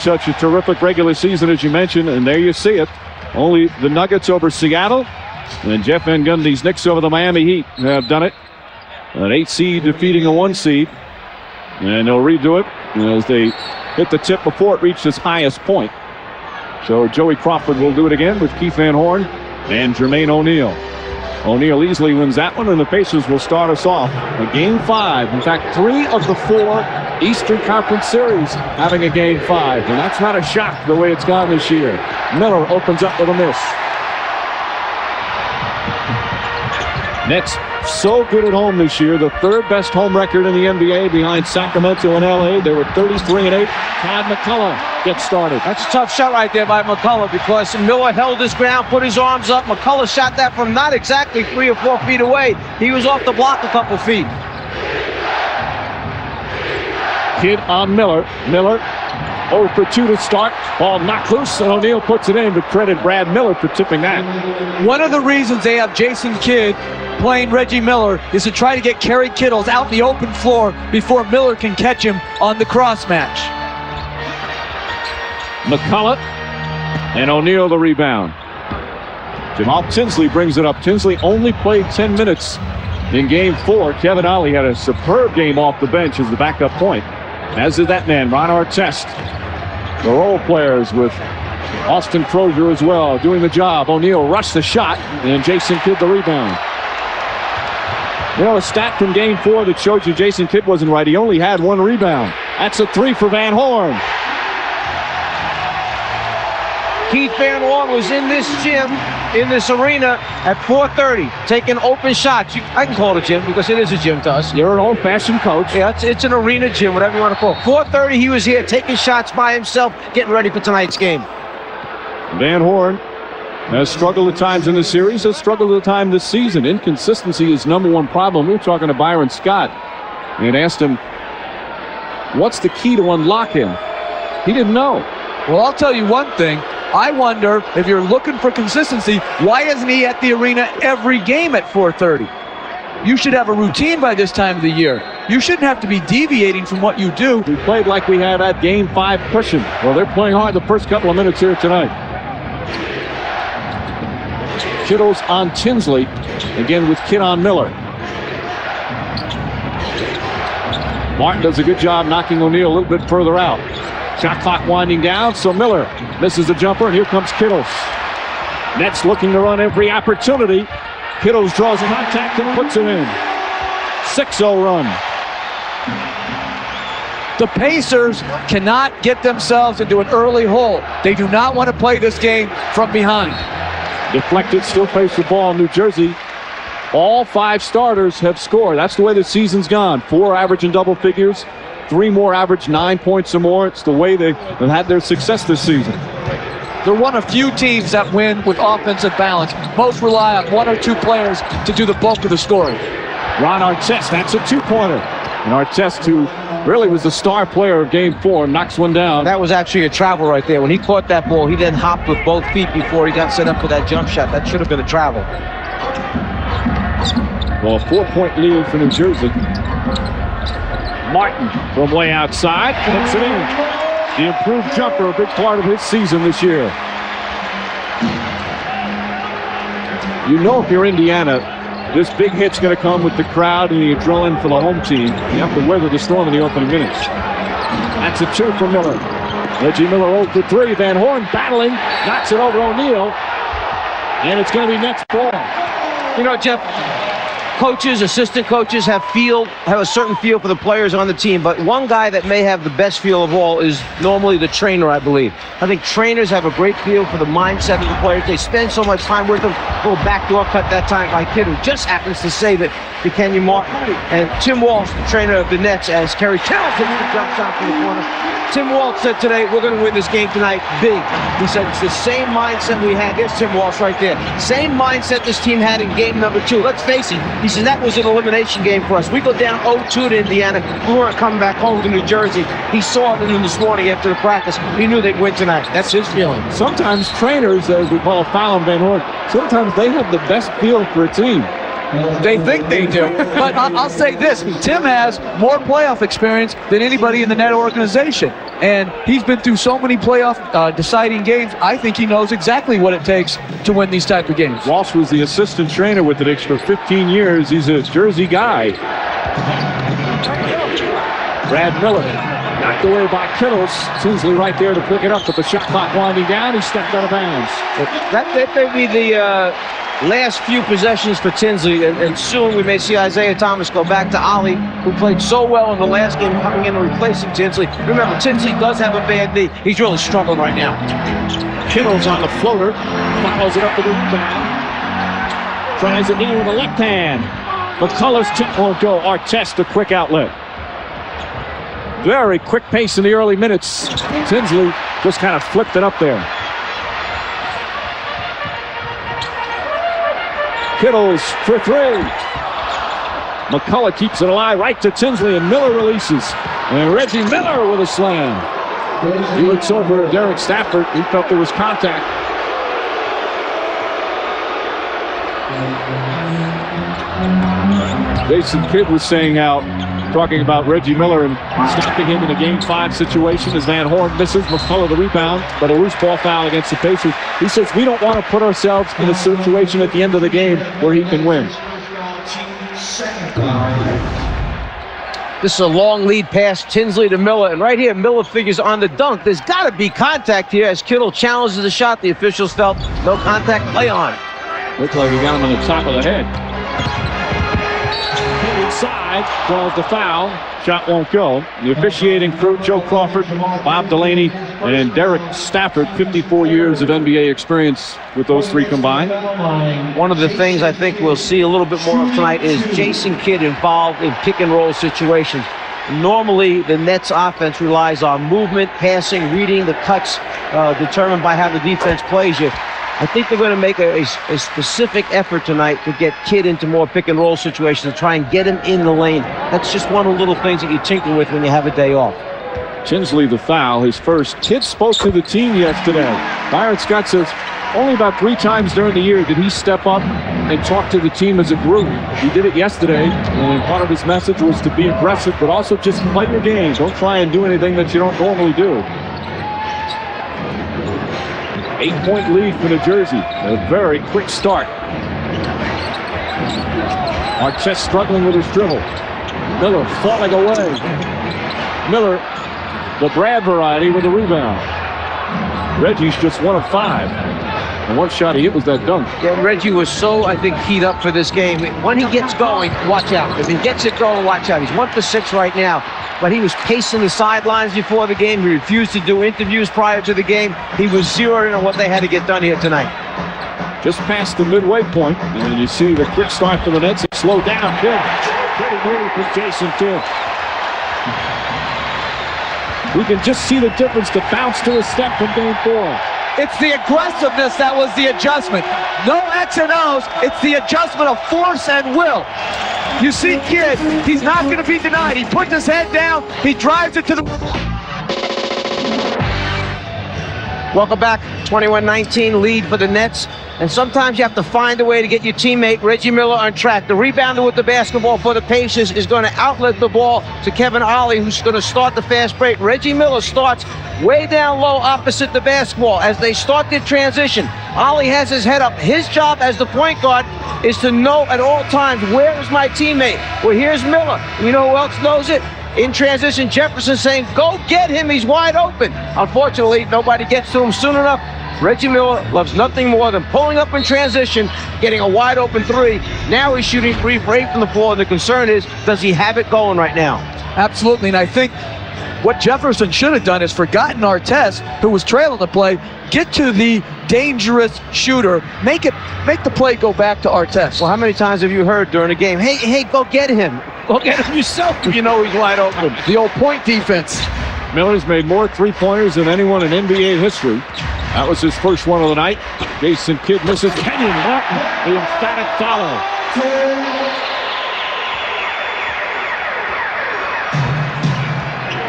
Such a terrific regular season, as you mentioned, and there you see it. Only the Nuggets over Seattle, and Jeff Van Gundy's Knicks over the Miami Heat have done it. An 8 seed defeating a 1 seed, and they'll redo it as they hit the tip before it reached its highest point. So Joey Crawford will do it again with Keith Van Horn and Jermaine O'Neal. O'Neal easily wins that one, and the Pacers will start us off a Game 5. In fact, 3 of the 4 Eastern Conference series having a Game 5, and that's not a shock the way it's gone this year. Miller opens up with a miss. Nets so good at home this year, the 3rd best home record in the NBA behind Sacramento and LA. They were 33-8. Todd McCullough gets started. That's a tough shot right there by McCullough because Miller held his ground, put his arms up. McCullough shot that from not exactly 3 or 4 feet away. He was off the block a couple feet. Kidd on Miller. Miller 0 for 2 to start. Ball knocked loose, and O'Neal puts it in, but credit Brad Miller for tipping that. One of the reasons they have Jason Kidd playing Reggie Miller is to try to get Kerry Kittles out in the open floor before Miller can catch him on the cross match. McCullough and O'Neal the rebound. Jamal Tinsley brings it up. Tinsley only played 10 minutes in Game 4. Kevin Ollie had a superb game off the bench as the backup point, as did that man, Ron Artest. The role players with Austin Crozier as well doing the job. O'Neal rushed the shot, and Jason Kidd the rebound. You know, a stat from Game 4 that showed you Jason Kidd wasn't right. He only had 1 rebound. That's a 3 for Van Horn. Keith Van Horn was in this gym, in this arena at 4:30, taking open shots. I can call it a gym because it is a gym to us. You're an old-fashioned coach. Yeah, it's an arena gym, whatever you want to call it. 4:30, he was here taking shots by himself, getting ready for tonight's game. Van Horn has struggled at times in the series, has struggled at times this season. Inconsistency is #1 problem. We were talking to Byron Scott and asked him, what's the key to unlock him? He didn't know. Well, I'll tell you one thing. I wonder if you're looking for consistency, why isn't he at the arena every game at 4:30? You should have a routine by this time of the year. You shouldn't have to be deviating from what you do. We played like we had that Game 5 cushion. Well, they're playing hard the first couple of minutes here tonight. Kittles on Tinsley, again with Kidd on Miller. Martin does a good job knocking O'Neal a little bit further out. Shot clock winding down, so Miller misses the jumper, and here comes Kittles. Nets looking to run every opportunity. Kittles draws contact and puts it in. 6-0 run. The Pacers cannot get themselves into an early hole. They do not want to play this game from behind. Deflected, still Pacer ball in New Jersey. All 5 starters have scored. That's the way the season's gone. 4 average in double figures. 3 more average 9 points or more. It's the way they've had their success this season. They're one of few teams that win with offensive balance. Most rely on 1 or 2 players to do the bulk of the scoring. Ron Artest, that's a 2-pointer. And Artest, who really was the star player of Game 4, knocks one down. That was actually a travel right there. When he caught that ball, he then hopped with both feet before he got set up for that jump shot. That should have been a travel. Well, a 4-point lead for New Jersey. Martin from way outside puts it in. The improved jumper, a big part of his season this year. You know, if you're Indiana, this big hit's going to come with the crowd and the adrenaline for the home team. You have to weather the storm in the opening minutes. That's a 2 for Miller. Reggie Miller 0 for 3. Van Horn battling, knocks it over O'Neal, and it's going to be Nets ball. You know, Jeff, coaches, assistant coaches have a certain feel for the players on the team, but one guy that may have the best feel of all is normally the trainer, I believe. I think trainers have a great feel for the mindset of the players. They spend so much time with them. Little backdoor cut that time by Kidd, who just happens to save it to Kenyon Martin. And Tim Walsh, the trainer of the Nets, as Kerry Kittles hits the jump shot from the corner. Tim Walsh said today, we're going to win this game tonight big. He said it's the same mindset we had. There's Tim Walsh right there. Same mindset this team had in game number 2. Let's face it, he said that was an elimination game for us. We go down 0-2 to Indiana. We weren't coming back home to New Jersey. He saw it this morning after the practice. He knew they'd win tonight. That's his feeling. Sometimes trainers, as we call Fallon Van Horn, sometimes they have the best feel for a team. They think they do. But I'll say this, Tim has more playoff experience than anybody in the net organization. And he's been through so many playoff deciding games. I think he knows exactly what it takes to win these type of games. Walsh was the assistant trainer with the Knicks for 15 years. He's a Jersey guy. Brad Miller knocked away by Kittles. Tinsley right there to pick it up, but the shot clock winding down. He stepped out of bounds. That may be the last few possessions for Tinsley, and soon we may see Isaiah Thomas go back to Ollie, who played so well in the last game, coming in and replacing Tinsley. Remember, Tinsley does have a bad knee. He's really struggling right now. Kittles on the floater, follows it up to the rebound. Tries it in with the left hand. McCullough's tip won't go. Artest, a quick outlet. Very quick pace in the early minutes. Tinsley just kind of flipped it up there. Kittles for three. McCullough keeps it alive right to Tinsley, and Miller releases. And Reggie Miller with a slam. He looks over at Derek Stafford. He felt there was contact. Jason Kidd was saying out, talking about Reggie Miller and stopping him in a Game 5 situation as Van Horn misses. McCullough the rebound, but a loose ball foul against the Pacers. He says, we don't want to put ourselves in a situation at the end of the game where he can win. This is a long lead pass, Tinsley to Miller, and right here, Miller figures on the dunk. There's got to be contact here as Kittle challenges the shot. The officials felt no contact, play on. Looks like he got him on the top of the head. Inside, calls the foul. Shot won't go. The officiating crew, Joe Crawford, Bob Delaney, and Derek Stafford, 54 years of NBA experience with those three combined. One of the things I think we'll see a little bit more of tonight is Jason Kidd involved in pick and roll situations. Normally, the Nets offense relies on movement, passing, reading the cuts determined by how the defense plays you. I think they're going to make a specific effort tonight to get Kidd into more pick and roll situations and try and get him in the lane. That's just one of the little things that you tinker with when you have a day off. Tinsley the foul, his first. Kidd spoke to the team yesterday. Byron Scott says only about 3 times during the year did he step up and talk to the team as a group. He did it yesterday, and part of his message was to be aggressive, but also just play your game. Don't try and do anything that you don't normally do. 8-point lead for New Jersey. A very quick start. Artest struggling with his dribble. Miller falling away. Miller, the Brad variety, with a rebound. Reggie's just 1 of 5. And one shot he hit was that dunk. Yeah, Reggie was so, I think, keyed up for this game. When he gets going, watch out. If he gets it going, watch out. He's 1 for 6 right now. But he was pacing the sidelines before the game. He refused to do interviews prior to the game. He was zeroed in on what they had to get done here tonight. Just past the midway point, and then you see the quick start for the Nets. Slow down, Kidd. Pretty move from Jason Kidd. We can just see the difference, the bounce to a step from Game 4. It's the aggressiveness that was the adjustment. No X and O's. It's the adjustment of force and will. You see Kidd, he's not going to be denied. He puts his head down. He drives it to the... Welcome back. 21-19 lead for the Nets. And sometimes you have to find a way to get your teammate Reggie Miller on track. The rebounder with the basketball for the Pacers is going to outlet the ball to Kevin Ollie, who's going to start the fast break. Reggie Miller starts way down low opposite the basketball as they start their transition. Ollie has his head up. His job as the point guard is to know at all times, where is my teammate? Well, here's Miller. You know who else knows it? In transition, Jefferson saying, go get him, he's wide open. Unfortunately, nobody gets to him soon enough. Reggie Miller loves nothing more than pulling up in transition, getting a wide open 3. Now he's shooting 3 for 8 from the floor. The concern is, does he have it going right now? Absolutely, and I think what Jefferson should have done is forgotten Artest, who was trailing the play, get to the dangerous shooter, make the play go back to Artest. Well, how many times have you heard during a game, hey, go get him. Go get him yourself if you know he's wide open. The old point defense. Miller's made more 3-pointers than anyone in NBA history. That was his first one of the night. Jason Kidd misses. Kenyon Martin, the emphatic follow.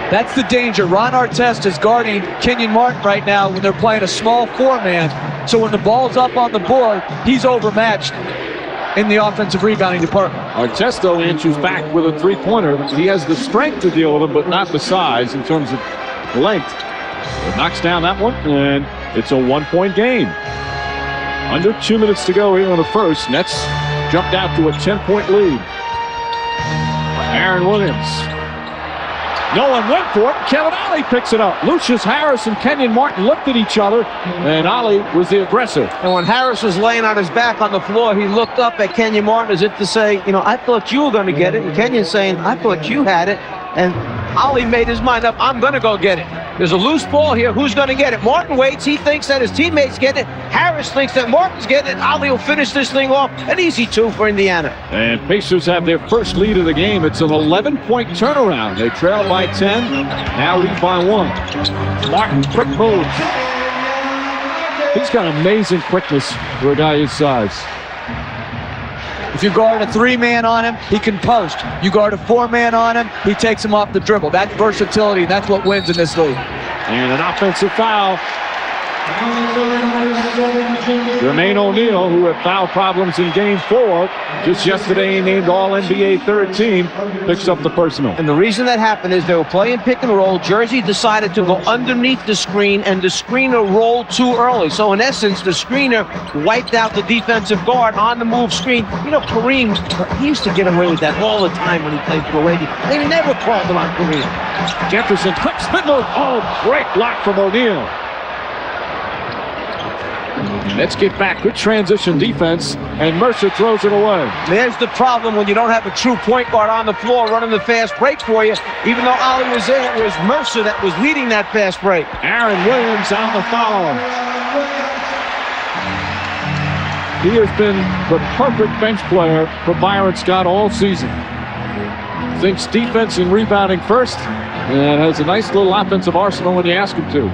That's the danger. Ron Artest is guarding Kenyon Martin right now when they're playing a small 4-man. So when the ball's up on the board, he's overmatched. in the offensive rebounding department. Artesto answers back with a three-pointer. He has the strength to deal with him, but not the size in terms of length. It knocks down that one, and it's a one-point game. Under 2 minutes to go here in the first. Nets jumped out to a 10-point lead. Aaron Williams. No one went for it. Kevin Ollie picks it up. Lucius Harris and Kenyon Martin looked at each other, and Ollie was the aggressor. And when Harris was laying on his back on the floor, he looked up at Kenyon Martin as if to say, you know, I thought you were going to get it. And Kenyon's saying, I thought you had it. And Ollie made his mind up, I'm going to go get it. There's a loose ball here. Who's going to get it? Martin waits. He thinks that his teammates get it. Harris thinks that Martin's getting it. Ollie will finish this thing off. An easy 2 for Indiana. And Pacers have their first lead of the game. It's an 11-point turnaround. They trail by 10. Now lead by 1. Martin, quick move. He's got amazing quickness for a guy his size. If you guard a 3-man on him, he can post. You guard a 4-man on him, he takes him off the dribble. That's versatility, and that's what wins in this league. And an offensive foul. Jermaine O'Neal, who had foul problems in Game 4, just yesterday named All-NBA third team, picks up the personal. And the reason that happened is they were playing pick and roll. Jersey decided to go underneath the screen, and the screener rolled too early. So in essence, the screener wiped out the defensive guard on the move screen. You know, Kareem, he used to get away with that all the time when he played for the Lady. They never called him on Kareem. Jefferson, quick spin move. Oh, great block from O'Neal. Let's get back. Good transition defense, and Mercer throws it away. There's the problem when you don't have a true point guard on the floor running the fast break for you. Even though Ollie was there, it was Mercer that was leading that fast break. Aaron Williams on the foul. He has been the perfect bench player for Byron Scott all season. Thinks defense and rebounding first, and has a nice little offensive arsenal when you ask him to.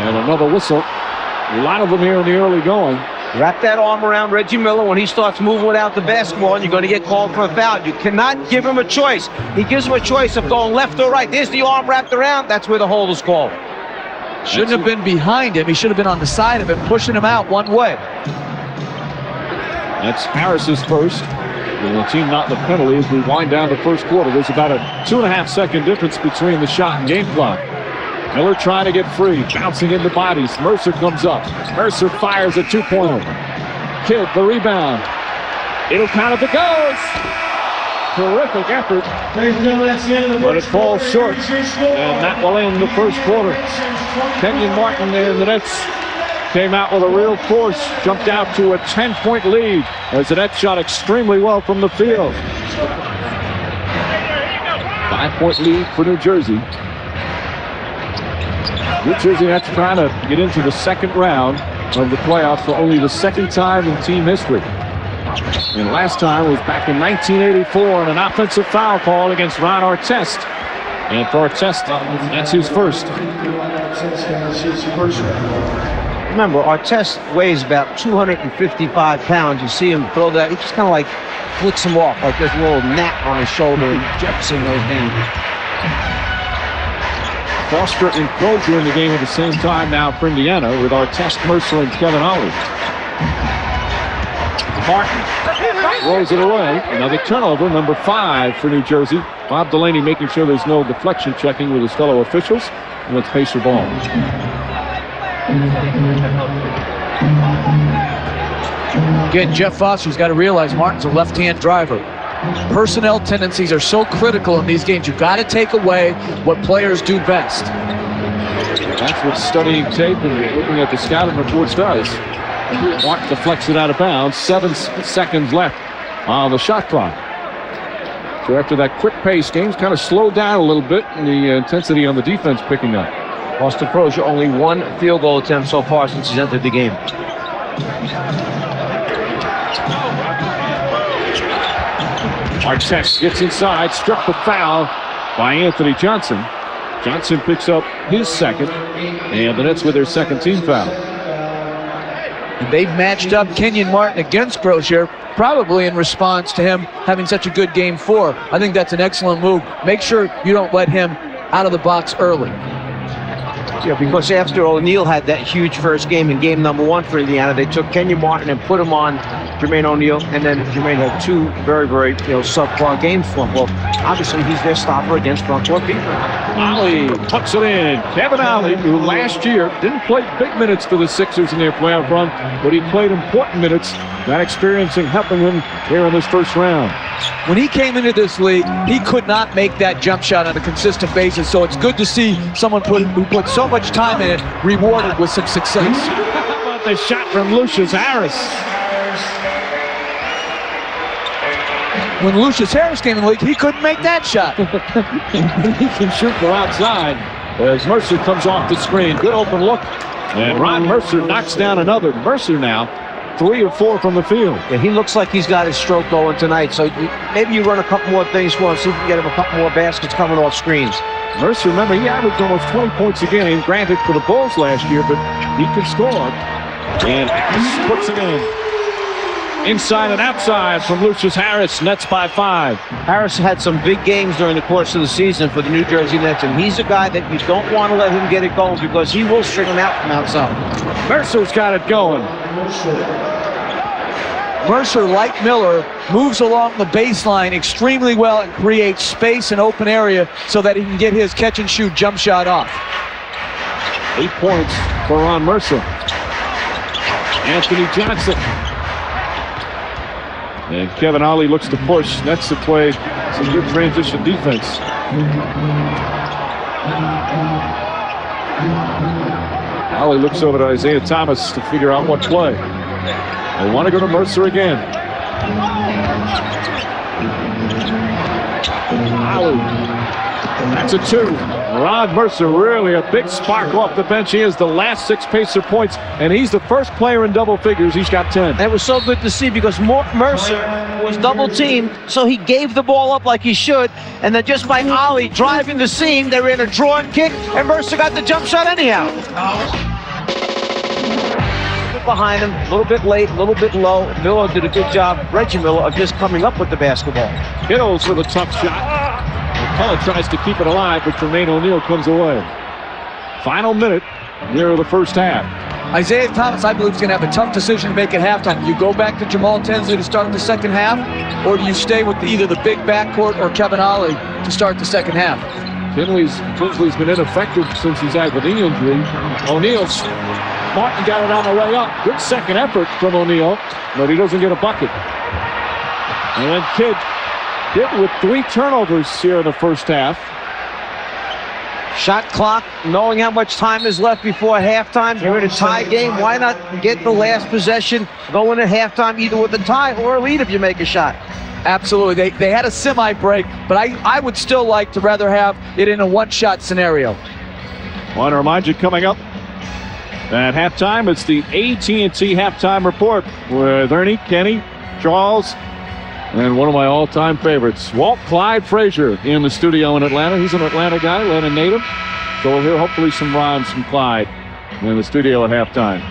And another whistle. A lot of them here in the early going. Wrap that arm around Reggie Miller when he starts moving without the basketball, and you're going to get called for a foul. You cannot give him a choice. He gives him a choice of going left or right. There's the arm wrapped around. That's where the hold is called. Shouldn't have been behind him. He should have been on the side of him, pushing him out one way. That's Harris's first. And the team not in the penalty as we wind down the first quarter. There's about a 2.5-second difference between the shot and game clock. Miller trying to get free, bouncing into bodies. Mercer comes up. Mercer fires a 2-pointer. Kidd the rebound. It'll count if it goes. Terrific effort. But it falls short. And that will end the first quarter. Kenyon Martin and the Nets came out with a real force. Jumped out to a 10-point lead as the Nets shot extremely well from the field. 5-point lead for New Jersey. New Jersey Nets trying to get into the second round of the playoffs for only the second time in team history. And last time was back in 1984 and an offensive foul call against Ron Artest. And for Artest, that's his first. Remember, Artest weighs about 255 pounds. You see him throw that, he just kind of like flicks him off, like there's a little gnat on his shoulder, and Jefferson goes down. Foster and Crozier in the game at the same time now for Indiana with Artest, Mercer, and Kevin Ollie. Martin rolls it away. Another turnover, number 5 for New Jersey. Bob Delaney making sure there's no deflection checking with his fellow officials. And it's Pacer ball. Again, Jeff Foster's got to realize Martin's a left-hand driver. Personnel tendencies are so critical in these games. You've got to take away what players do best. That's what studying tape and looking at the scouting reports does. Martin deflects it out of bounds. 7 seconds left on the shot clock. So after that quick pace, game's kind of slowed down a little bit, and the intensity on the defense picking up. Austin Crozier only 1 field goal attempt so far since he's entered the game. Artest gets inside, struck the foul by Anthony Johnson. Johnson picks up his second, and the Nets with their second team foul. And they've matched up Kenyon Martin against Crozier, probably in response to him having such a good game 4. I think that's an excellent move. Make sure you don't let him out of the box early. Yeah, because after O'Neal had that huge first game in game number 1 for Indiana, they took Kenyon Martin and put him on Jermaine O'Neal, and then Jermaine had 2 very, very subpar games for him. Well, obviously he's their stopper against front court defense. Ollie puts it in. Kevin Ollie, who last year didn't play big minutes for the Sixers in their playoff run, but he played important minutes. That experience helping him here in this first round. When he came into this league, he could not make that jump shot on a consistent basis. So it's good to see someone who put so much time in it rewarded with some success. How about the shot from Lucius Harris? When Lucius Harris came in the league, he couldn't make that shot. He can shoot from outside as Mercer comes off the screen. Good open look. And Ron Mercer knocks down another. Mercer now 3 of 4 from the field. Yeah, he looks like he's got his stroke going tonight. So maybe you run a couple more things for him, see if you can get him a couple more baskets coming off screens. Mercer, remember, he averaged almost 20 points a game, granted for the Bulls last year, but he can score. And Harris puts it in. Inside and outside from Lucius Harris, Nets by 5. Harris had some big games during the course of the season for the New Jersey Nets, and he's a guy that you don't want to let him get it going because he will string him out from outside. Mercer's got it going. Mercer, like Miller, moves along the baseline extremely well and creates space and open area so that he can get his catch-and-shoot jump shot off. 8 points for Ron Mercer. Anthony Johnson. And Kevin Ollie looks to push. Nets to play some good transition defense. Ollie looks over to Isaiah Thomas to figure out what play. They want to go to Mercer again. Ollie. That's a 2. Ron Mercer, really a big spark off the bench. He has the last 6 Pacer points, and he's the first player in double figures. He's got 10. It was so good to see because Mercer was double teamed, so he gave the ball up like he should, and then just by Ollie driving the seam, they ran a draw and kick, and Mercer got the jump shot anyhow. Behind him, a little bit late, a little bit low. Miller did a good job, Reggie Miller, of just coming up with the basketball. Kittles with a tough shot. McCullough tries to keep it alive, but Jermaine O'Neal comes away. Final minute near the first half. Isaiah Thomas, I believe, is going to have a tough decision to make at halftime. You go back to Jamal Tinsley to start the second half, or do you stay with either the big backcourt or Kevin Ollie to start the second half? Tinsley's been ineffective since he's had the knee injury. Martin got it on the way up. Good second effort from O'Neal, but he doesn't get a bucket. And then Kidd with 3 turnovers here in the first half. Shot clock, knowing how much time is left before halftime. You're in a tie game. Why not get the last possession, go in at halftime either with a tie or a lead if you make a shot? Absolutely. They had a semi-break, but I would still like to rather have it in a one-shot scenario. Want to remind you, coming up at halftime, it's the AT&T Halftime Report with Ernie, Kenny, Charles, and one of my all-time favorites, Walt Clyde Frazier, in the studio in Atlanta. He's an Atlanta guy, Atlanta native. So we'll hear hopefully some rhymes from Clyde in the studio at halftime.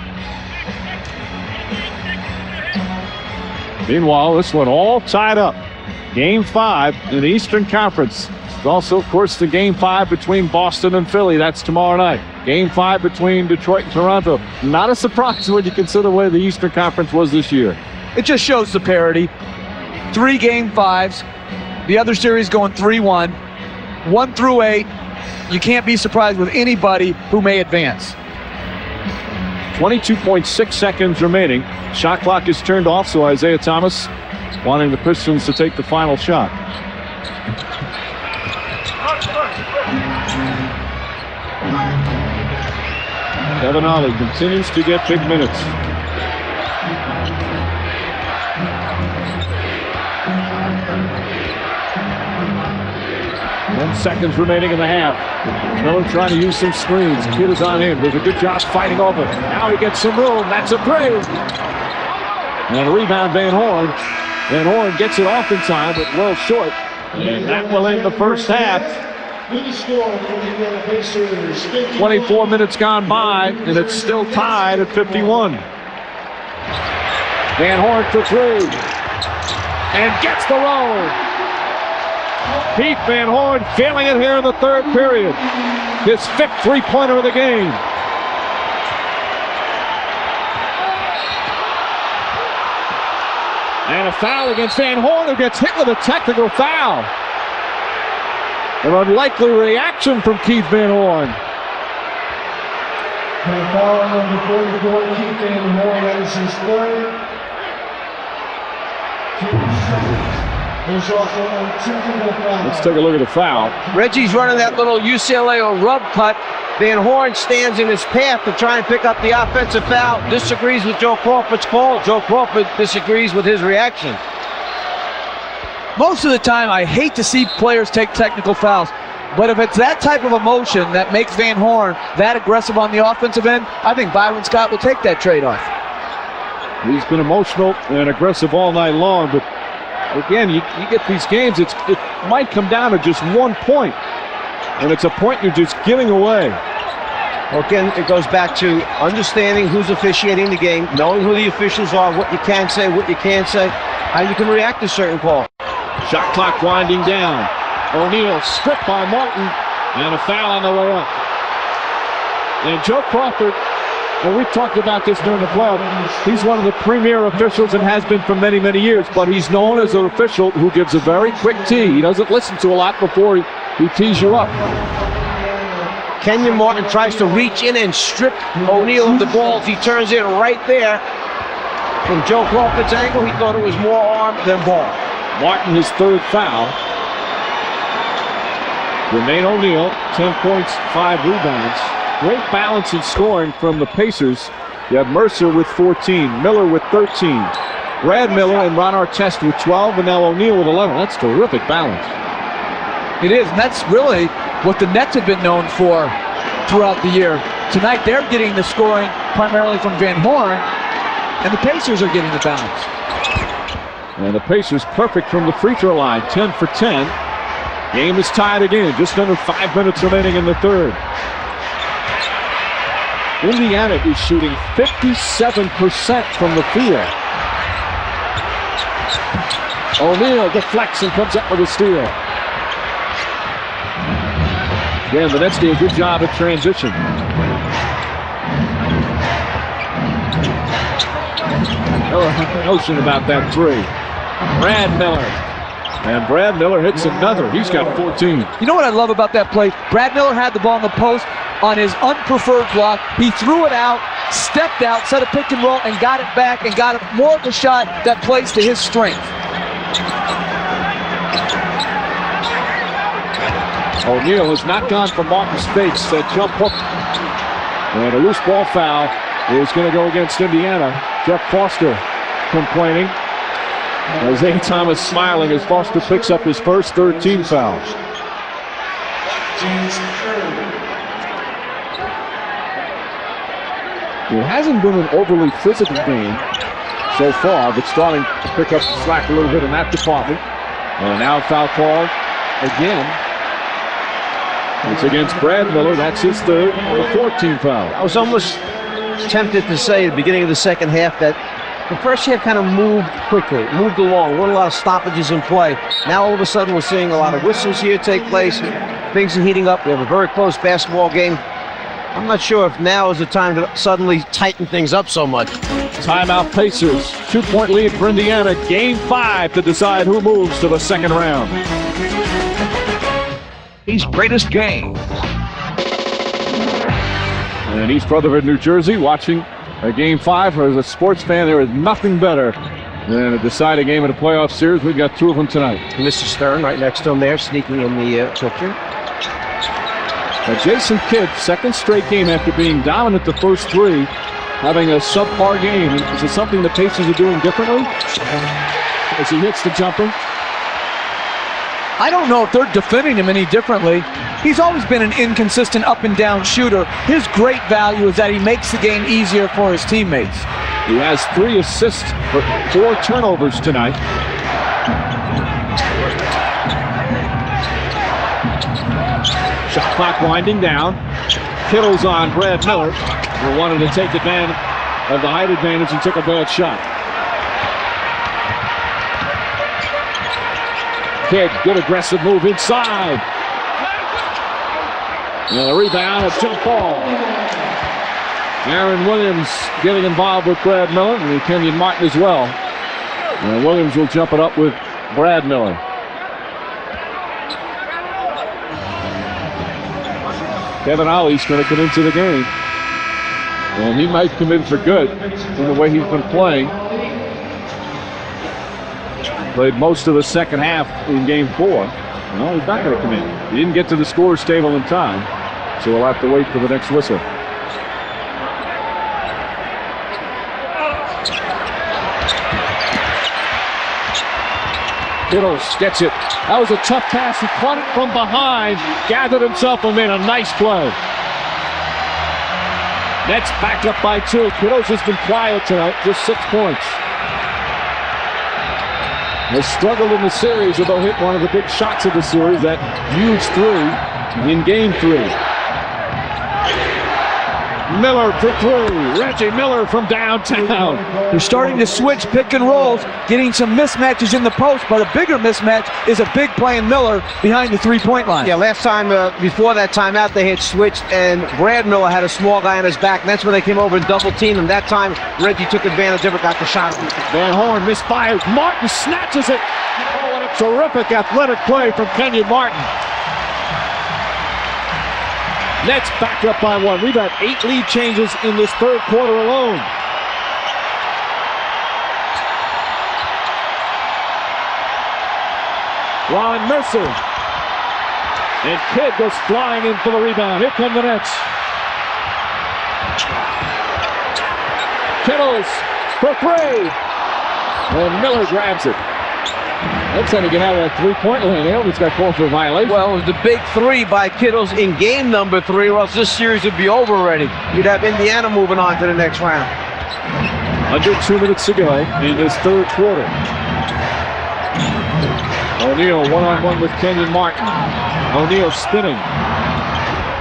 Meanwhile, this one all tied up. Game 5 in the Eastern Conference. It's also, of course, the Game 5 between Boston and Philly. That's tomorrow night. Game 5 between Detroit and Toronto. Not a surprise when you consider the way the Eastern Conference was this year. It just shows the parity. 3 Game 5s. The other series going 3-1. 1 through 8. You can't be surprised with anybody who may advance. 22.6 seconds remaining. Shot clock is turned off, so Isaiah Thomas wanting the Pistons to take the final shot. Kevin Ollie continues to get big minutes. 10 seconds remaining in the half. Miller trying to use some screens. Kidd is on in. Does a good job fighting over. Now he gets some room. That's a three. And a rebound, Van Horn. Van Horn gets it off in time, but well short. And that will end the first half. 24 minutes gone by, and it's still tied at 51. Van Horn for 3. And gets the roll. Keith Van Horn feeling it here in the third period. His 5th three-pointer of the game. And a foul against Van Horn, who gets hit with a technical foul. An unlikely reaction from Keith Van Horn. And foul on number 44, Keith Van Horn. That is his third. There's also a technical foul. Let's take a look at the foul. Reggie's running that little UCLA or rub cut. Van Horn stands in his path to try and pick up the offensive foul. Disagrees with Joe Crawford's call. Joe Crawford disagrees with his reaction. Most of the time, I hate to see players take technical fouls. But if it's that type of emotion that makes Van Horn that aggressive on the offensive end, I think Byron Scott will take that trade-off. He's been emotional and aggressive all night long, but again, you get these games, it might come down to just 1 point. And it's a point you're just giving away. Well, again, it goes back to understanding who's officiating the game, knowing who the officials are, what you can say, what you can't say, how you can react to certain calls. Shot clock winding down. O'Neal stripped by Martin, and a foul on the way up. And Joe Crawford, and we've talked about this during the playoffs, he's one of the premier officials and has been for many, many years, but he's known as an official who gives a very quick tee. He doesn't listen to a lot before he tees you up. Kenyon Martin tries to reach in and strip O'Neal of the balls. He turns it right there. From Joe Crawford's angle, he thought it was more arm than ball. Martin, his 3rd foul. Jermaine O'Neal, 10 points, 5 rebounds. Great balance in scoring from the Pacers. You have Mercer with 14, Miller with 13, Brad Miller and Ron Artest with 12, and now O'Neal with 11. That's terrific balance. It is, and that's really what the Nets have been known for throughout the year. Tonight, they're getting the scoring primarily from Van Horn, and the Pacers are getting the balance. And the Pacers perfect from the free throw line, 10 for 10. Game is tied again, just under 5 minutes remaining in the third. Indiana is shooting 57% from the field. O'Neal deflects and comes up with a steal. Again, the Nets do a good job at transition. No notion about that three. Brad Miller. And Brad Miller hits another. He's got 14. You know what I love about that play? Brad Miller had the ball in the post on his unpreferred block. He threw it out, stepped out, set a pick and roll, and got it back and got more of a shot that plays to his strength. O'Neal has not gone for Martin's fakes. That jump hook. And a loose ball foul is going to go against Indiana. Jeff Foster complaining. Isaiah Thomas smiling as Foster picks up his first 13 fouls. It hasn't been an overly physical game so far, but starting to pick up the slack a little bit in that department. And now foul call again. It's against Brad Miller. That's his third, the 14 foul. I was almost tempted to say at the beginning of the second half that the first half kind of moved quickly, moved along. Weren't a lot of stoppages in play. Now all of a sudden we're seeing a lot of whistles here take place. Things are heating up. We have a very close basketball game. I'm not sure if now is the time to suddenly tighten things up so much. Timeout Pacers. 2-point lead for Indiana. Game 5 to decide who moves to the second round. His greatest game. And East Rutherford, New Jersey, watching a Game 5. As a sports fan, there is nothing better than a deciding game in a playoff series. We've got 2 of them tonight. Mr. Stern right next to him there, sneaking in the picture. Now Jason Kidd, second straight game after being dominant the first 3, having a subpar game. Is it something the Pacers are doing differently as he hits the jumper? I don't know if they're defending him any differently. He's always been an inconsistent up and down shooter. His great value is that he makes the game easier for his teammates. He has 3 assists for 4 turnovers tonight. Shot clock winding down. Kittle's on Brad Miller, who wanted to take advantage of the height advantage and took a bad shot. Kidd, good aggressive move inside. And a rebound, a jump ball. Aaron Williams getting involved with Brad Miller and Kenyon Martin as well. And Williams will jump it up with Brad Miller. Kevin Ollie's going to come into the game. And he might come in for good in the way he's been playing. Played most of the second half in game 4. No, he's not going to come in. He didn't get to the scorer's table in time, so we'll have to wait for the next whistle. Kittles gets it. That was a tough pass. He caught it from behind, gathered himself and made a nice play. Nets back up by 2. Kittles has been quiet tonight, just 6 points. They struggled in the series, although hit one of the big shots of the series, that huge 3 in game 3. Miller for 3. Reggie Miller from downtown. They're starting to switch pick and rolls, getting some mismatches in the post, but a bigger mismatch is a big play in Miller behind the three-point line. Yeah, last time, before that timeout, they had switched, and Brad Miller had a small guy on his back, and that's when they came over and double-teamed him. That time, Reggie took advantage of it, got the shot. Van Horn misfires. Martin snatches it. Oh, and a terrific athletic play from Kenyon Martin. Nets back up by 1. We've had 8 lead changes in this third quarter alone. Ron Mercer. And Kidd goes flying in for the rebound. Here come the Nets. Kittles for 3. And Miller grabs it. That's how to get out of that three-point line. They almost got called for a violation. Well, it was the big 3 by Kittles in game number 3, or else this series would be over already. You'd have Indiana moving on to the next round. Under 2 minutes to go in this third quarter. O'Neal one-on-one with Kenyon Martin. O'Neal spinning.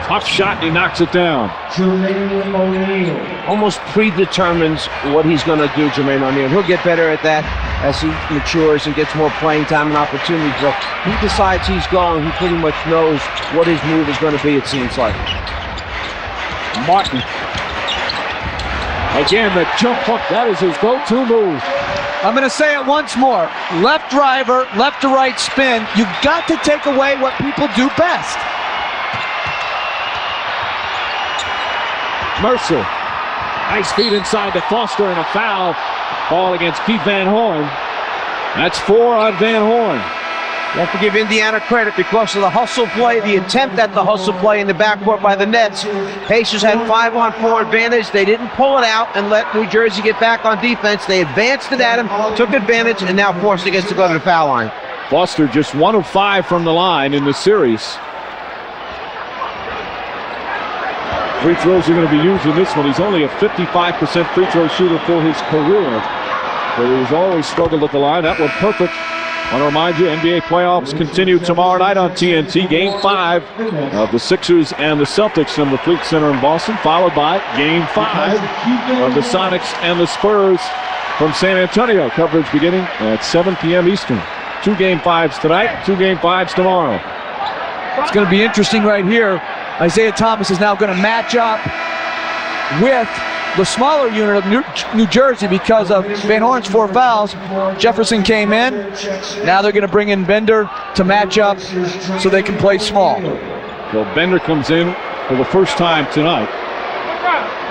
Tough shot, and he knocks it down. Jermaine O'Neal. Almost predetermines what he's going to do, Jermaine O'Neal. He'll get better at that as he matures and gets more playing time and opportunities. But he decides he's going, he pretty much knows what his move is going to be, it seems like. Martin. Again, the jump hook. That is his go-to move. I'm going to say it once more. Left driver, left to right spin. You've got to take away what people do best. Mercer. Nice feed inside to Foster and a foul. Ball against Keith Van Horn. That's 4 on Van Horn. You have to give Indiana credit because of the hustle play, the attempt at the hustle play in the backcourt by the Nets. Pacers had 5-on-4 advantage. They didn't pull it out and let New Jersey get back on defense. They advanced it at him, took advantage, and now Foster gets to go to the foul line. Foster just 1 of 5 from the line in the series. Free throws are going to be used in this one. He's only a 55% free throw shooter for his career, but he's always struggled at the line. That one perfect. I want to remind you, NBA playoffs continue tomorrow night on TNT. Game 5 of the Sixers and the Celtics from the Fleet Center in Boston, followed by Game 5 of the Sonics and the Spurs from San Antonio. Coverage beginning at 7 p.m. Eastern. 2 Game 5s tonight, 2 Game 5s tomorrow. It's going to be interesting right here. Isaiah Thomas is now going to match up with the smaller unit of New Jersey because of Van Horn's 4 fouls. Jefferson came in. Now they're going to bring in Bender to match up so they can play small. So Bender comes in for the first time tonight.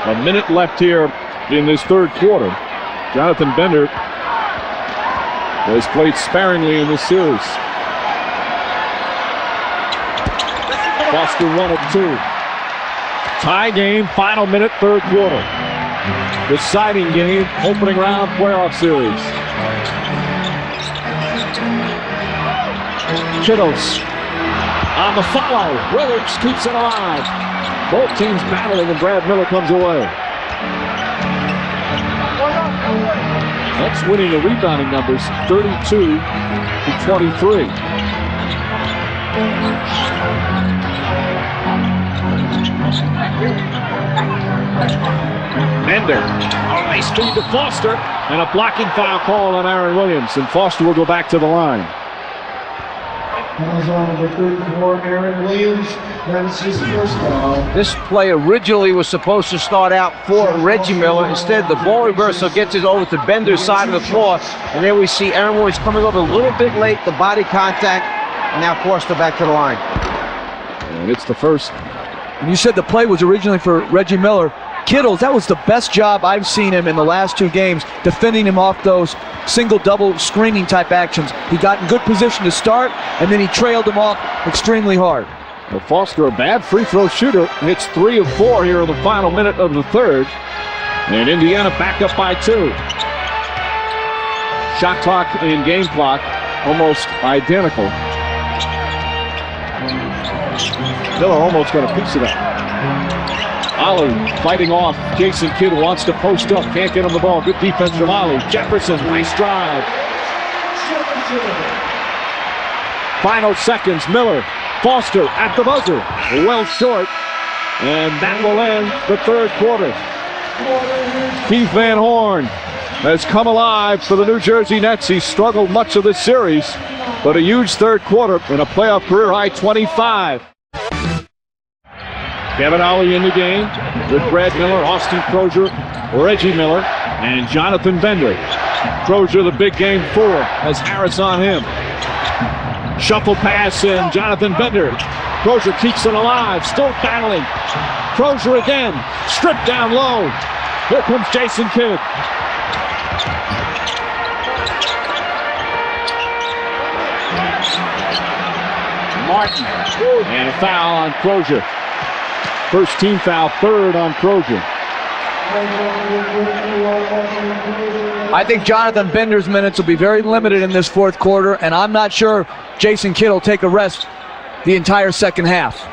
A minute left here in this third quarter. Jonathan Bender has played sparingly in this series. Foster 1 of 2. Tie game, final minute, third quarter. Deciding game, opening round playoff series. Kittles on the follow. Williams keeps it alive. Both teams battling, and Brad Miller comes away. That's winning the rebounding numbers, 32 to 23. Bender, nice feed to Foster, and a blocking foul call on Aaron Williams, and Foster will go back to the line. Fouls on number 34, Aaron Williams. That is his first foul. This play originally was supposed to start out for Reggie Miller. Instead, the ball reversal gets it over to Bender's side of the floor. And there we see Aaron Williams coming over a little bit late, the body contact, and now forced her back to the line. And it's the first. And you said the play was originally for Reggie Miller. Kittles, that was the best job I've seen him in the last 2 games, defending him off those single-double screening type actions. He got in good position to start, and then he trailed him off extremely hard. Well, Foster, a bad free throw shooter, hits 3 of 4 here in the final minute of the third. And Indiana back up by 2. Shot clock and game clock almost identical. Miller almost got a piece of that. Ollie fighting off. Jason Kidd wants to post up. Can't get him the ball. Good defense from Ollie. Jefferson, nice drive. Final seconds. Miller. Foster at the buzzer. Well short. And that will end the third quarter. Keith Van Horn has come alive for the New Jersey Nets. He struggled much of this series, but a huge third quarter and a playoff career high 25. Kevin Ollie in the game with Brad Miller, Austin Crozier, Reggie Miller, and Jonathan Bender. Crozier, the big game 4, has Harris on him. Shuffle pass and Jonathan Bender. Crozier keeps it alive, still battling. Crozier again, stripped down low. Here comes Jason Kidd. Martin, and a foul on Crozier. First team foul, third on Crozier. I think Jonathan Bender's minutes will be very limited in this fourth quarter, and I'm not sure Jason Kidd will take a rest the entire second half.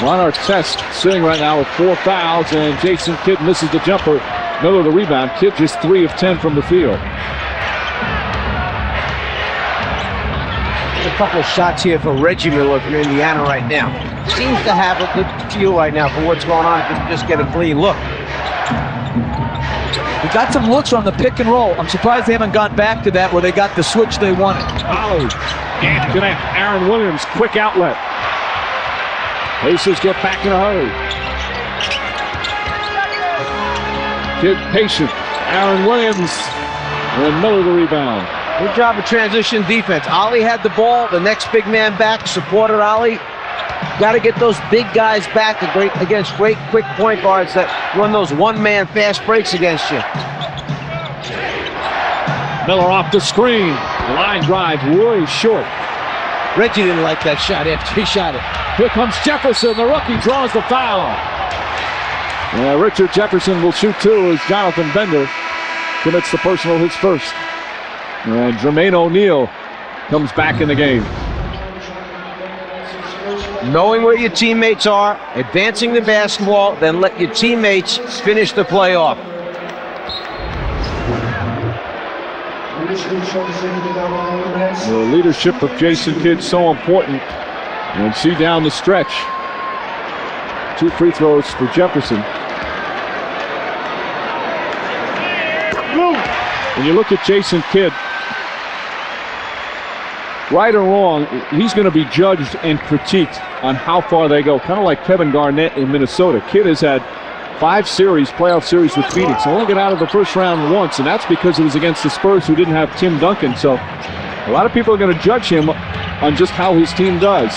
Ron Artest sitting right now with 4 fouls, and Jason Kidd misses the jumper. Miller the rebound. Kidd just 3 of 10 from the field. A couple of shots here for Reggie Miller if you're Indiana right now. Seems to have a good feel right now for what's going on if you can just get a clean look. We got some looks on the pick and roll. I'm surprised they haven't gone back to that where they got the switch they wanted. Ollie can't connect. Aaron Williams, quick outlet. Pacers get back in a hurry. Kidd patient. Aaron Williams and Miller the rebound. Good job of transition defense. Ollie had the ball. The next big man back supported Ollie. Got to get those big guys back against great quick point guards that run those one-man fast breaks against you. Miller off the screen. Line drive way short. Reggie didn't like that shot after he shot it. Here comes Jefferson. The rookie draws the foul. Richard Jefferson will shoot 2 as Jonathan Bender commits the personal, his first. And Jermaine O'Neal comes back in the game. Knowing where your teammates are, advancing the basketball, then let your teammates finish the play off. The leadership of Jason Kidd so important. And see down the stretch. 2 free throws for Jefferson. When you look at Jason Kidd, right or wrong, he's going to be judged and critiqued on how far they go. Kind of like Kevin Garnett in Minnesota. Kidd has had 5 playoff series with Phoenix. Only got out of the first round once, and that's because it was against the Spurs who didn't have Tim Duncan. So a lot of people are going to judge him on just how his team does.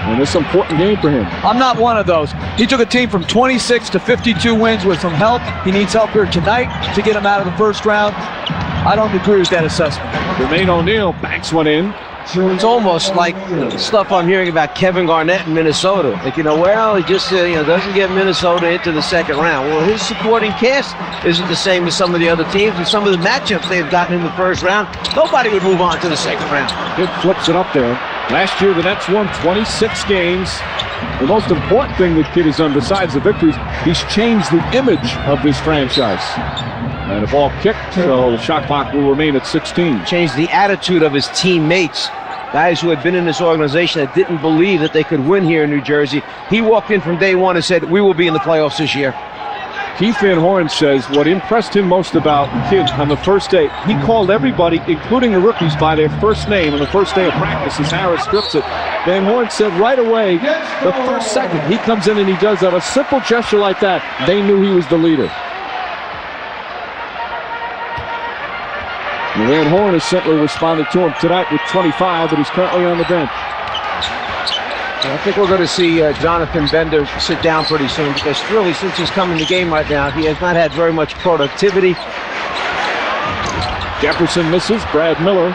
And it's an important game for him. I'm not one of those. He took a team from 26 to 52 wins with some help. He needs help here tonight to get him out of the first round. I don't agree with that assessment. Jermaine O'Neal backs one in. It's almost like stuff I'm hearing about Kevin Garnett in Minnesota. Like, well, he just doesn't get Minnesota into the second round. Well, his supporting cast isn't the same as some of the other teams, and some of the matchups they've gotten in the first round, nobody would move on to the second round. Kidd flips it up there. Last year, the Nets won 26 games. The most important thing that Kidd has done, besides the victories, he's changed the image of this franchise. And a ball kicked, so the shot clock will remain at 16. Changed the attitude of his teammates. Guys who had been in this organization that didn't believe that they could win here in New Jersey. He walked in from day one and said, we will be in the playoffs this year. Keith Van Horn says what impressed him most about Kidd on the first day, he called everybody, including the rookies, by their first name on the first day of practice as Harris scripts it. Van Horn said right away, the first second he comes in and he does that, a simple gesture like that, they knew he was the leader. And Van Horn has certainly responded to him tonight with 25, but he's currently on the bench. I think we're going to see Jonathan Bender sit down pretty soon because really since he's come in the game right now, he has not had very much productivity. Jefferson misses. Brad Miller,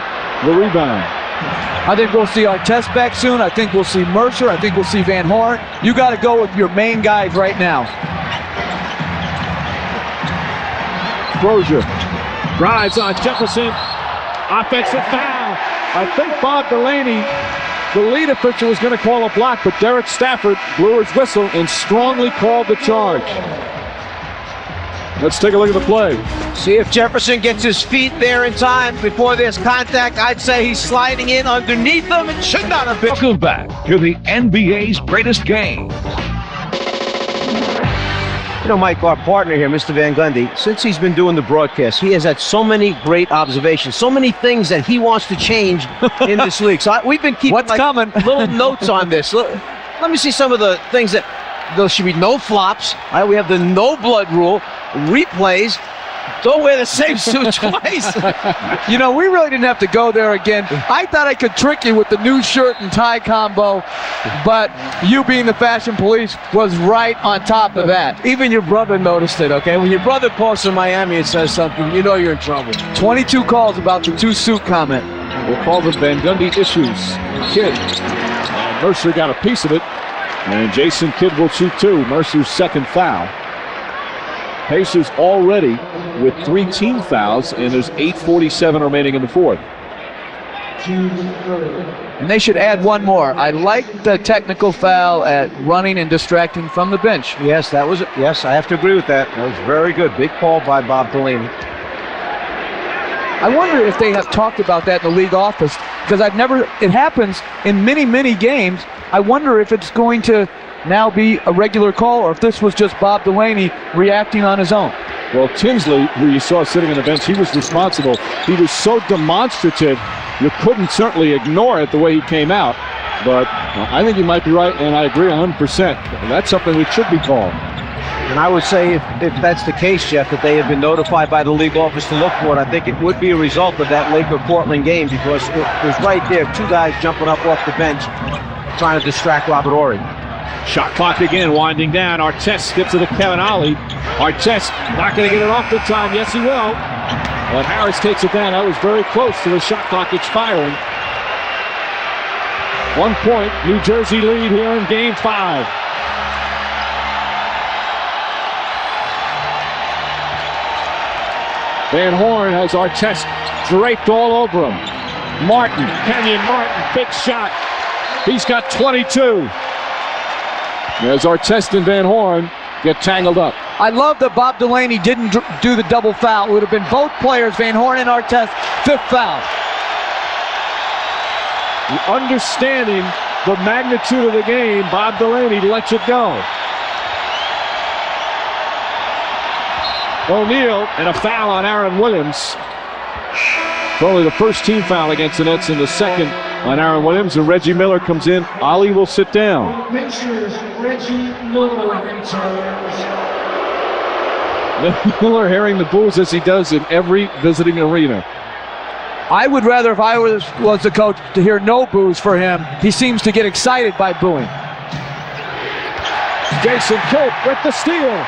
the rebound. I think we'll see Artest back soon. I think we'll see Mercer. I think we'll see Van Horn. You got to go with your main guys right now. Crozier drives on Jefferson. Offensive foul. I think Bob Delaney, the lead official, was going to call a block, but Derek Stafford blew his whistle and strongly called the charge. Let's take a look at the play. See if Jefferson gets his feet there in time before there's contact. I'd say he's sliding in underneath them and should not have been. Welcome back to the NBA's greatest game. You know, Mike, our partner here, Mr. Van Gundy, since he's been doing the broadcast, he has had so many great observations, so many things that he wants to change in this league. So we've been keeping little notes on this. Let me see some of the things that there should be no flops. All right, we have the no blood rule, replays. Don't wear the same suit twice. You know, we really didn't have to go there again. I thought I could trick you with the new shirt and tie combo, but you being the fashion police was right on top of that. Even your brother noticed it, okay? When your brother calls from Miami and says something, you know you're in trouble. 22 calls about the two-suit comment. We'll call them Van Gundy issues. Kidd. And Mercer got a piece of it, and Jason Kidd will shoot two. Mercer's second foul. Pacers already with 3 team fouls, and there's 8:47 remaining in the fourth. And they should add one more. I like the technical foul at running and distracting from the bench. Yes, that was it. Yes, I have to agree with that. That was very good. Big call by Bob Delaney. I wonder if they have talked about that in the league office, because it happens in many, many games. I wonder if it's going to now be a regular call or if this was just Bob Delaney reacting on his own. Well, Tinsley, who you saw sitting on the bench, he was responsible. He was so demonstrative, you couldn't certainly ignore it the way he came out. But I think you might be right, and I agree 100%. That's something which should be called. And I would say if that's the case, Jeff, that they have been notified by the league office to look for it, I think it would be a result of that Laker-Portland game because it was right there, 2 guys jumping up off the bench trying to distract Robert Horry. Shot clock again, winding down. Artest skips it to Kevin Ollie. Artest not going to get it off the time. Yes, he will. But Harris takes it down. That was very close to the shot clock expiring. 1 point, New Jersey lead here in Game 5. Van Horn has Artest draped all over him. Martin, Kenyon Martin, big shot. He's got 22. As Artest and Van Horn get tangled up. I love that Bob Delaney didn't do the double foul. It would have been both players, Van Horn and Artest, 5th foul. Understanding the magnitude of the game, Bob Delaney lets it go. O'Neal and a foul on Aaron Williams. It's only the first team foul against the Nets and the second on Aaron Williams, and Reggie Miller comes in. Ollie will sit down. Reggie Miller returns. Miller hearing the boos as he does in every visiting arena. I would rather, if I was the coach, to hear no boos for him. He seems to get excited by booing. Jason Kidd with the steal.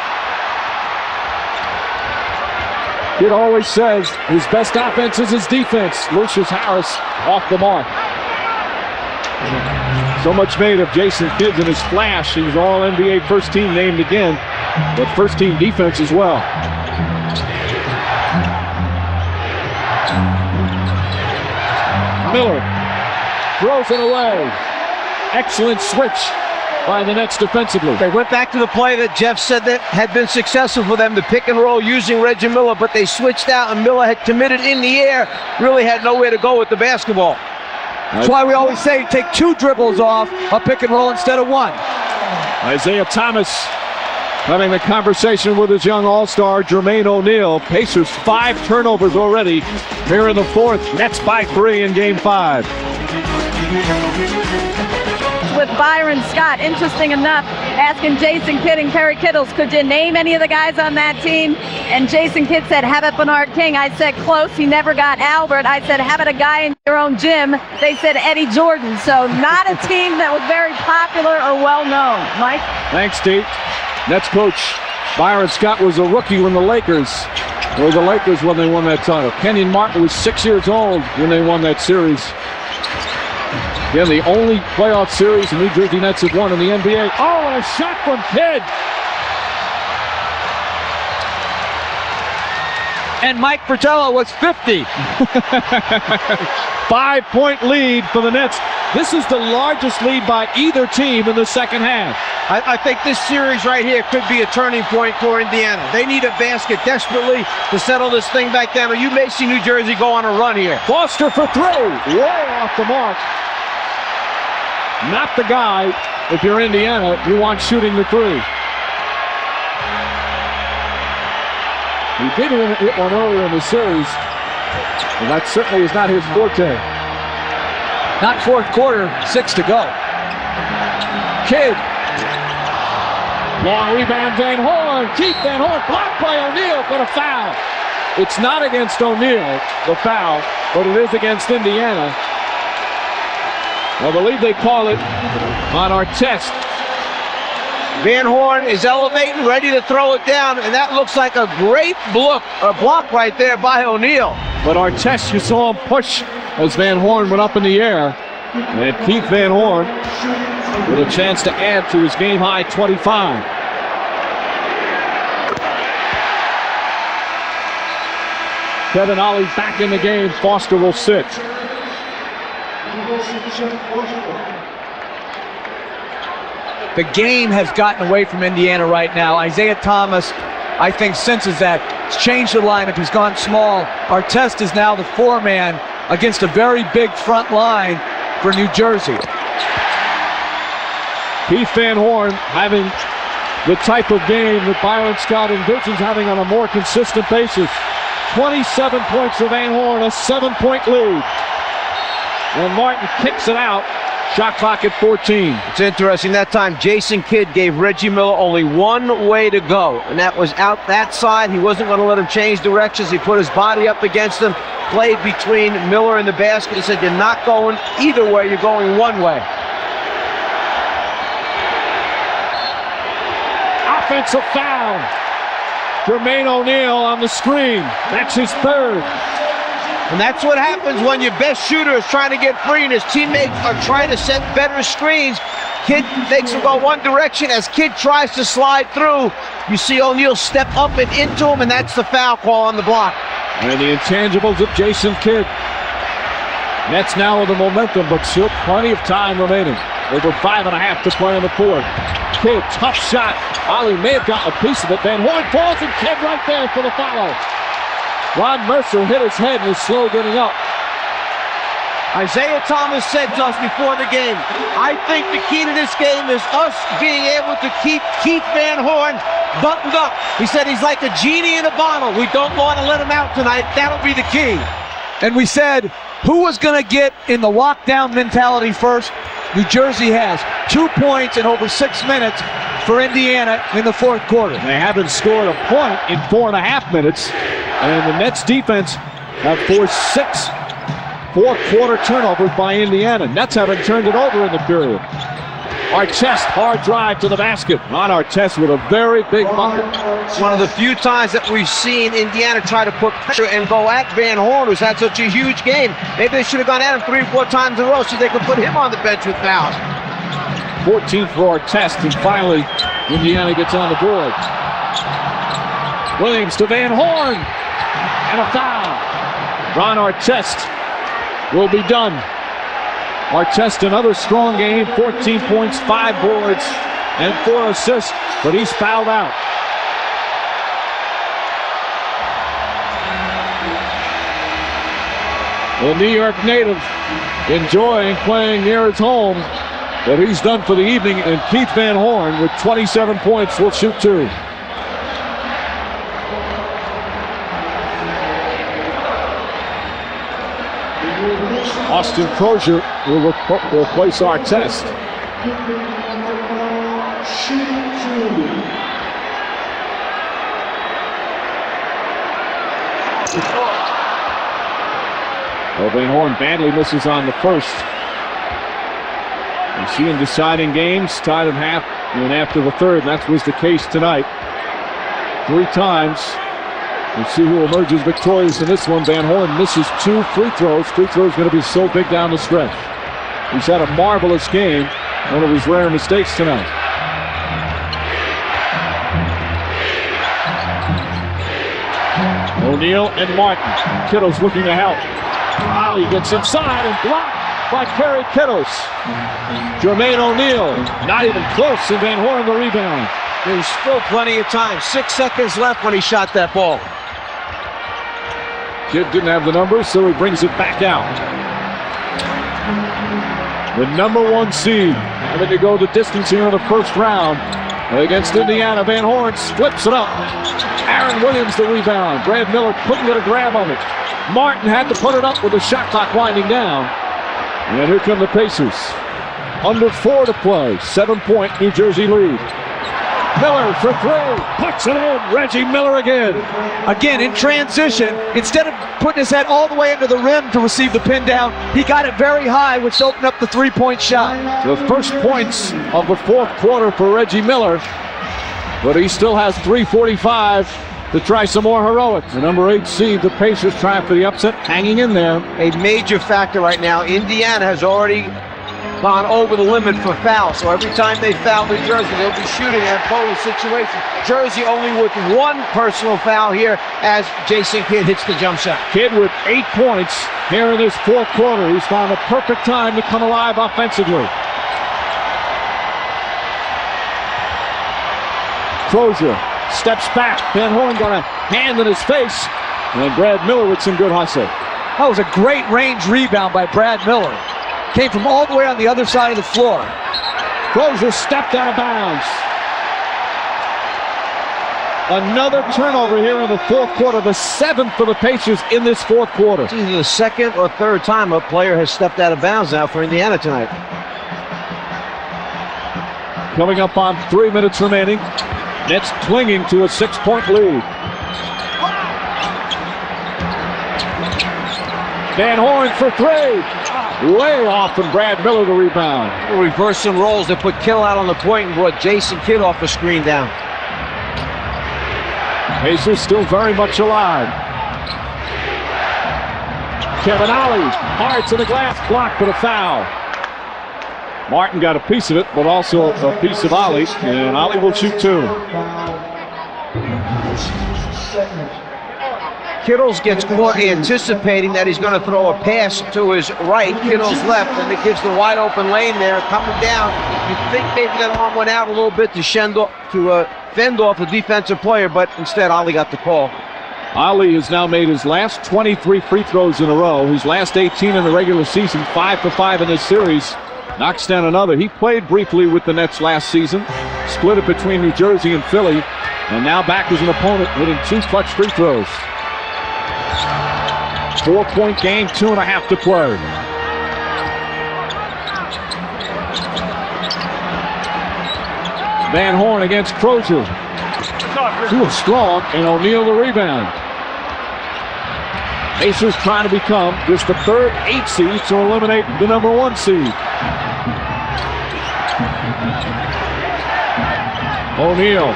Kidd always says his best offense is his defense. Lucius Harris off the mark. So much made of Jason Kidd and his flash. He was All-NBA first team named again, but first team defense as well. Miller throws it away. Excellent switch by the Nets defensively. They went back to the play that Jeff said that had been successful for them, the pick and roll using Reggie Miller, but they switched out and Miller had committed in the air, really had nowhere to go with the basketball. That's why we always say take 2 dribbles off a pick and roll instead of 1. Isaiah Thomas Having the conversation with his young all-star, Jermaine O'Neal. Pacers 5 turnovers already here in the fourth. Nets by 3 in game 5. With Byron Scott, interesting enough, asking Jason Kidd and Kerry Kittles, could you name any of the guys on that team? And Jason Kidd said, how about Bernard King? I said, close. He never got Albert. I said, how about a guy in your own gym? They said Eddie Jordan. So not a team that was very popular or well-known. Mike? Thanks, Steve. Nets coach Byron Scott was a rookie when the Lakers when they won that title. Kenyon Martin was 6 years old when they won that series. Again, the only playoff series the New Jersey Nets have won in the NBA. Oh, and a shot from Kidd. And Mike Fratello was 50. 5-point lead for the Nets. This is the largest lead by either team in the second half. I think this series right here could be a turning point for Indiana. They need a basket desperately to settle this thing back down, or you may see New Jersey go on a run here. Foster for 3. Way off the mark. Not the guy, if you're Indiana, you want shooting the 3. He did hit one earlier in the series, and that certainly is not his forte. Not fourth quarter, 6 to go. Kidd. Long rebound, Van Horn. Keith Van Horn blocked by O'Neal, but a foul. It's not against O'Neal, the foul, but it is against Indiana. I believe they call it on Artest. Van Horn is elevating, ready to throw it down, and that looks like a great block right there by O'Neal. But Artest, you saw him push as Van Horn went up in the air. And Keith Van Horn with a chance to add to his game-high 25. Kevin Ollie back in the game. Foster will sit. The game has gotten away from Indiana right now. Isaiah Thomas, I think, senses that. He's changed the lineup. He's gone small. Artest is now the 4-man against a very big front line for New Jersey. Keith Van Horn having the type of game that Byron Scott envisions having on a more consistent basis. 27 points for Van Horn, a 7-point lead. And Martin kicks it out. Shot clock at 14. It's interesting, that time Jason Kidd gave Reggie Miller only one way to go, and that was out that side. He wasn't going to let him change directions. He put his body up against him, played between Miller and the basket. He said, you're not going either way, you're going one way. Offensive foul. Jermaine O'Neal on the screen. That's his 3rd. And that's what happens when your best shooter is trying to get free and his teammates are trying to set better screens. Kidd makes him go one direction. As Kidd tries to slide through, you see O'Neal step up and into him, and that's the foul call on the block. And the intangibles of Jason Kidd. Nets now with the momentum, but still plenty of time remaining. Over 5.5 to play in the fourth. Kidd, tough shot. Ollie may have gotten a piece of it. Van Horn falls, and Kidd right there for the follow. Ron Mercer hit his head and is slow getting up. Isaiah Thomas said to us before the game, I think the key to this game is us being able to keep Keith Van Horn buttoned up. He said he's like a genie in a bottle. We don't want to let him out tonight. That'll be the key. And we said, who was going to get in the lockdown mentality first? New Jersey has 2 points in over 6 minutes for Indiana in the fourth quarter. They haven't scored a point in 4.5 minutes. And the Nets defense have forced 6 fourth-quarter turnovers by Indiana. Nets haven't turned it over in the period. Artest, hard drive to the basket. On Artest with a very big bucket. It's one of the few times that we've seen Indiana try to put pressure and go at Van Horn, who's had such a huge game. Maybe they should have gone at him 3 or 4 times in a row so they could put him on the bench with fouls. 14 for Artest, and finally Indiana gets on the board. Williams to Van Horn. And a foul. Ron Artest will be done. Artest, another strong game, 14 points, 5 boards, and 4 assists, but he's fouled out. The New York native enjoying playing near his home But he's done for the evening, and Keith Van Horn with 27 points will shoot 2. Austin Crozier will replace Artest. Well, Van Horn badly misses on the first. You see in deciding games, tied at half and after the third. That was the case tonight. 3 times. We'll see who emerges victorious in this one. Van Horn misses 2 free throws. Free throws going to be so big down the stretch. He's had a marvelous game. One of his rare mistakes tonight. O'Neal and Martin. Kittles looking to help. Ollie gets inside and blocked by Kerry Kittles. Jermaine O'Neal not even close, and Van Horn the rebound. There's still plenty of time. 6 seconds left when he shot that ball. Kidd didn't have the numbers, so he brings it back out. The number 1 seed having to go the distance here in the first round against Indiana. Van Horn flips it up. Aaron Williams the rebound. Brad Miller couldn't get a grab on it. Martin had to put it up with the shot clock winding down. And here come the Pacers. Under 4 to play. 7-point New Jersey lead. Miller for 3. Puts it in. Reggie Miller again. Again, in transition, instead of putting his head all the way under the rim to receive the pin down, he got it very high, which opened up the 3-point shot. The first points of the 4th quarter for Reggie Miller. But he still has 3:45 to try some more heroics. The number 8 seed, the Pacers, trying for the upset, hanging in there. A major factor right now. Indiana has already gone over the limit for fouls. So every time they foul New Jersey, they'll be shooting at a total situation. Jersey only with 1 personal foul here as Jason Kidd hits the jump shot. Kidd with 8 points here in this 4th quarter. He's found a perfect time to come alive offensively. Crozier steps back. Van Horn got a hand in his face. And Brad Miller with some good hustle. That was a great range rebound by Brad Miller. Came from all the way on the other side of the floor. Crozier stepped out of bounds. Another turnover here in the 4th quarter. The 7th for the Pacers in this 4th quarter. It's either the 2nd or 3rd time a player has stepped out of bounds now for Indiana tonight. Coming up on 3 minutes remaining. Nets clinging to a 6-point lead. Van Horn for 3. Way off, and Brad Miller the rebound. Reversing roles. They put Kittle out on the point and brought Jason Kidd off the screen down. Pacers still very much alive. Kevin Ollie, hard to the glass, blocked for the foul. Martin got a piece of it, but also a piece of Ollie, and Ollie will shoot 2. Kittles gets caught anticipating that he's going to throw a pass to his right, Kittles left, and it gives the wide open lane there coming down. You think maybe that arm went out a little bit to fend off the defensive player, but instead Ollie got the call. Ollie has now made his last 23 free throws in a row. His last 18 in the regular season, 5 for 5 in this series. Knocks down another. He played briefly with the Nets last season, split it between New Jersey and Philly, and now back as an opponent, hitting 2 clutch free throws. 4-point game, 2.5 to play. Van Horn against Crozier. Too strong, and O'Neal the rebound. Pacers trying to become just the 3rd 8 seed to eliminate the number 1 seed. O'Neal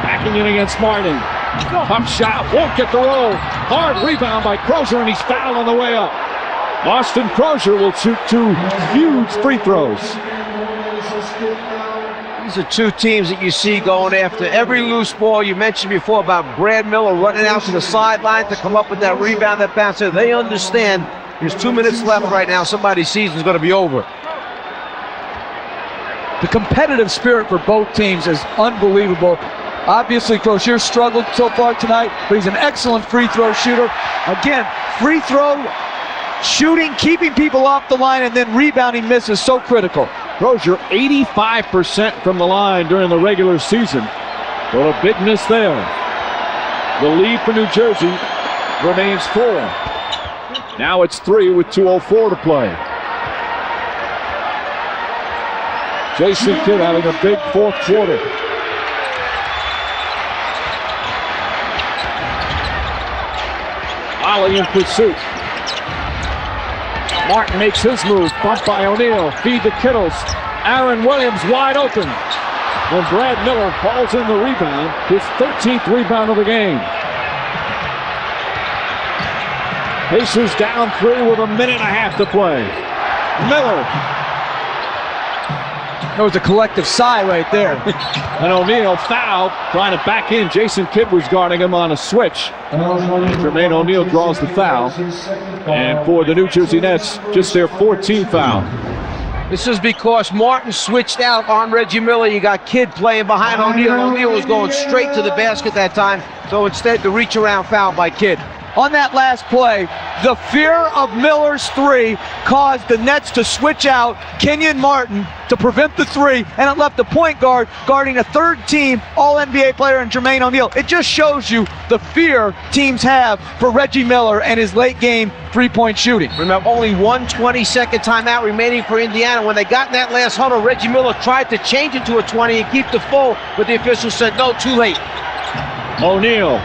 backing in against Martin. Pump shot, won't get the roll. Hard rebound by Crozier, and he's fouled on the way up. Austin Crozier will shoot 2 huge free throws. These are 2 teams that you see going after every loose ball. You mentioned before about Brad Miller running out to the sideline to come up with that rebound, that bounce. They understand there's 2 minutes left right now. Somebody's season is going to be over. The competitive spirit for both teams is unbelievable. Obviously, Crozier struggled so far tonight, but he's an excellent free throw shooter. Again, free throw shooting, keeping people off the line, and then rebounding miss is so critical. Crozier 85% from the line during the regular season. But a big miss there. The lead for New Jersey remains 4. Now it's 3 with 2:04 to play. Jason Kidd having a big fourth quarter. Ollie in pursuit. Martin makes his move. Bumped by O'Neal. Feed to Kittles. Aaron Williams wide open. And Brad Miller falls in the rebound. His 13th rebound of the game. Pacers down 3 with a minute and a half to play. Miller. That was a collective sigh right there. And O'Neal fouled, trying to back in. Jason Kidd was guarding him on a switch. Jermaine O'Neal draws the foul. And for the New Jersey Nets, just their 14th foul. This is because Martin switched out on Reggie Miller. You got Kidd playing behind O'Neal. O'Neal was going straight to the basket that time. So instead, the reach around foul by Kidd. On that last play, the fear of Miller's 3 caused the Nets to switch out Kenyon Martin to prevent the 3, and it left the point guard guarding a third-team All-NBA player in Jermaine O'Neal. It just shows you the fear teams have for Reggie Miller and his late-game three-point shooting. Remember, only 1:20-second timeout remaining for Indiana. When they got in that last huddle, Reggie Miller tried to change it to a 20 and keep the full, but the official said, no, too late. O'Neal.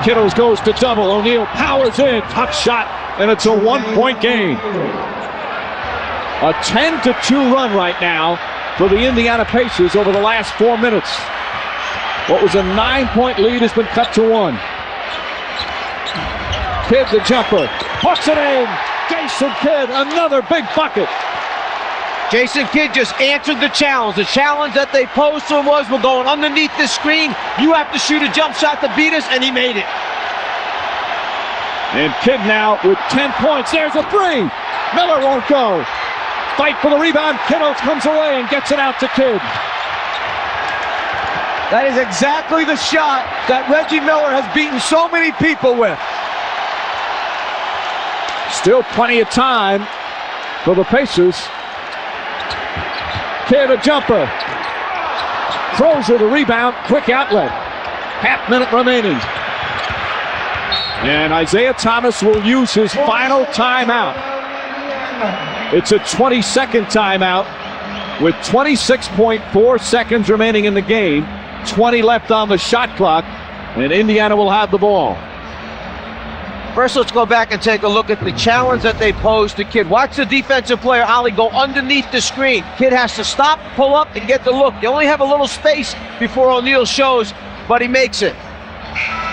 Kittles goes to double. O'Neal powers in. Tough shot, and it's a 1-point game. A 10-2 run right now for the Indiana Pacers over the last 4 minutes. What was a 9-point lead has been cut to 1. Kidd the jumper. Puts it in. Jason Kidd, another big bucket. Jason Kidd just answered the challenge. The challenge that they posed to him was, we're going underneath this screen. You have to shoot a jump shot to beat us, and he made it. And Kidd now with 10 points. There's a 3. Miller won't go. Fight for the rebound. Kittles comes away and gets it out to Kidd. That is exactly the shot that Reggie Miller has beaten so many people with. Still plenty of time for the Pacers. Kidd a jumper. Crozier the rebound. Quick outlet. Half minute remaining. And Isaiah Thomas will use his final timeout. It's a 20-second timeout with 26.4 seconds remaining in the game. 20 left on the shot clock. And Indiana will have the ball. First, let's go back and take a look at the challenge that they posed to Kidd. Watch the defensive player, Ollie, go underneath the screen. Kidd has to stop, pull up, and get the look. They only have a little space before O'Neal shows, but he makes it.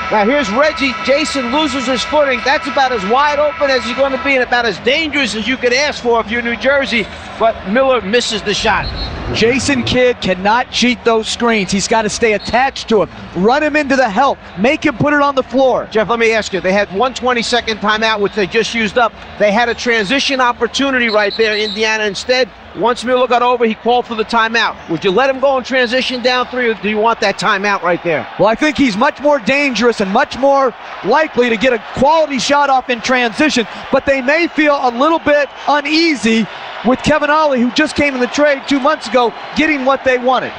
Now here's Reggie. Jason loses his footing. That's about as wide open as he's going to be and about as dangerous as you could ask for if you're New Jersey, but Miller misses the shot. Jason Kidd cannot cheat those screens. He's got to stay attached to him. Run him into the help. Make him put it on the floor. Jeff, let me ask you. They had 1:20-second timeout, which they just used up. They had a transition opportunity right there, Indiana. Instead, once Miller got over, he called for the timeout. Would you let him go and transition down 3, or do you want that timeout right there? Well, I think he's much more dangerous and much more likely to get a quality shot off in transition, but they may feel a little bit uneasy with Kevin Ollie, who just came in the trade 2 months ago, getting what they wanted.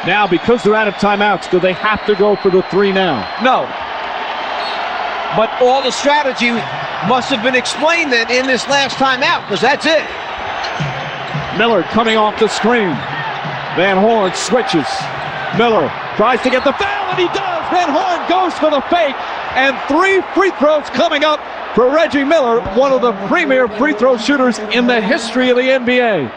Now, because they're out of timeouts, do they have to go for the 3 now? No. But all the strategy must have been explained then in this last timeout, because that's it. Miller coming off the screen. Van Horn switches. Miller tries to get the foul, and he does. Van Horn goes for the fake, and 3 free throws coming up for Reggie Miller, one of the premier free throw shooters in the history of the NBA.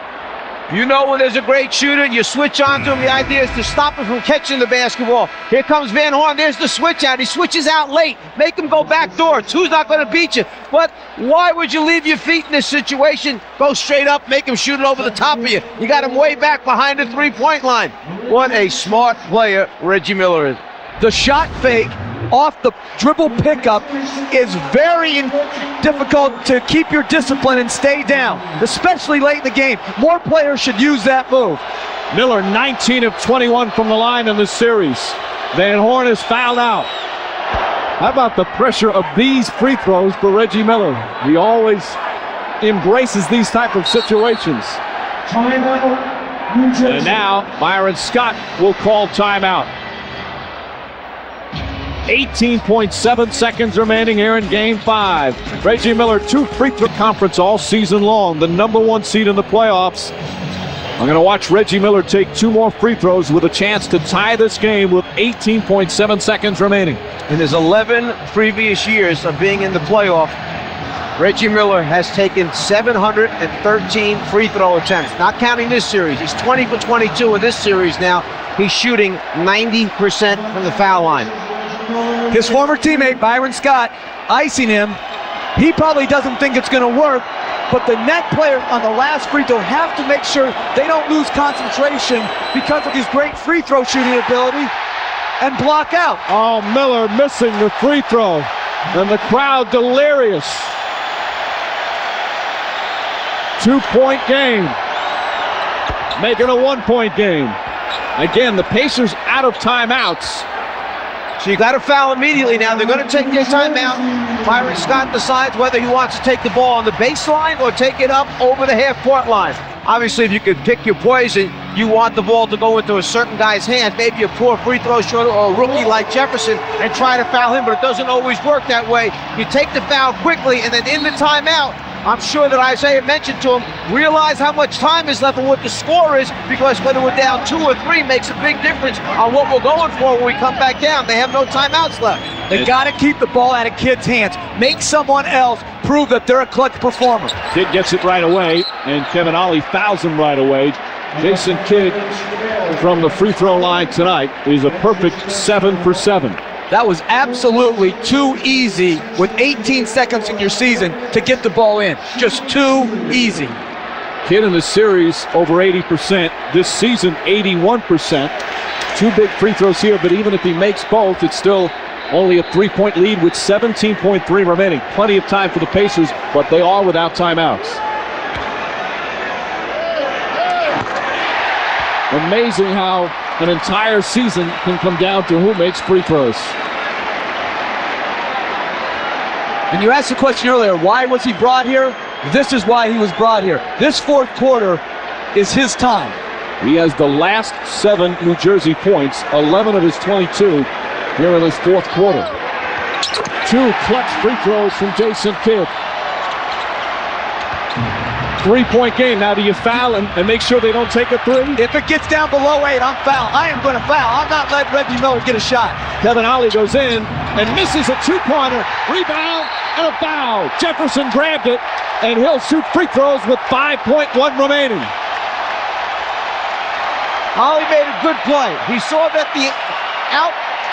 You know when there's a great shooter, you switch on to him. The idea is to stop him from catching the basketball. Here comes Van Horn. There's the switch out. He switches out late. Make him go back door. 2's not going to beat you. But why would you leave your feet in this situation? Go straight up, make him shoot it over the top of you. You got him way back behind the three-point line. What a smart player Reggie Miller is. The shot fake off the dribble pickup is very difficult to keep your discipline and stay down, especially late in the game. More players should use that move. Miller 19 of 21 from the line in this series. Van Horn is fouled out. How about the pressure of these free throws for Reggie Miller? He always embraces these type of situations. Timeout, New Jersey. And now Byron Scott will call timeout. 18.7 seconds remaining here in Game 5. Reggie Miller, 2 free throw conference all season long, the #1 seed in the playoffs. I'm going to watch Reggie Miller take 2 more free throws with a chance to tie this game with 18.7 seconds remaining. In his 11 previous years of being in the playoff, Reggie Miller has taken 713 free throw attempts, not counting this series. He's 20 for 22 in this series now. He's shooting 90% from the foul line. His former teammate, Byron Scott, icing him. He probably doesn't think it's going to work, but the net players on the last free throw have to make sure they don't lose concentration because of his great free throw shooting ability and block out. Oh, Miller missing the free throw, and the crowd delirious. 2-point game, making a 1-point game. Again, the Pacers out of timeouts. So you got to foul immediately now. They're going to take their timeout. Byron Scott decides whether he wants to take the ball on the baseline or take it up over the half-court line. Obviously, if you could pick your poison, you want the ball to go into a certain guy's hand, maybe a poor free throw shooter or a rookie like Jefferson, and try to foul him, but it doesn't always work that way. You take the foul quickly, and then in the timeout, I'm sure that Isaiah mentioned to him, realize how much time is left and what the score is, because whether we're down 2 or 3 makes a big difference on what we're going for when we come back down. They have no timeouts left. They got to keep the ball out of Kidd's hands. Make someone else prove that they're a clutch performer. Kidd gets it right away, and Kevin Ollie fouls him right away. Jason Kidd from the free throw line tonight is a perfect 7 for 7. That was absolutely too easy with 18 seconds in your season to get the ball in. Just too easy. Kidd in the series over 80%. This season 81%. 2 big free throws here, but even if he makes both, it's still only a 3-point lead with 17.3 remaining. Plenty of time for the Pacers, but they are without timeouts. Amazing how an entire season can come down to who makes free throws. And you asked the question earlier, why was he brought here? This is why he was brought here. This 4th quarter is his time. He has the last 7 New Jersey points, 11 of his 22 here in this 4th quarter. 2 clutch free throws from Jason Kidd. 3-point game. Now do you foul and make sure they don't take a 3? If it gets down below 8, I'm foul. I am going to foul. I'm not letting Reggie Miller get a shot. Kevin Ollie goes in and misses a 2-pointer. Rebound and a foul. Jefferson grabbed it, and he'll shoot free throws with 5.1 remaining. Ollie made a good play. He saw that the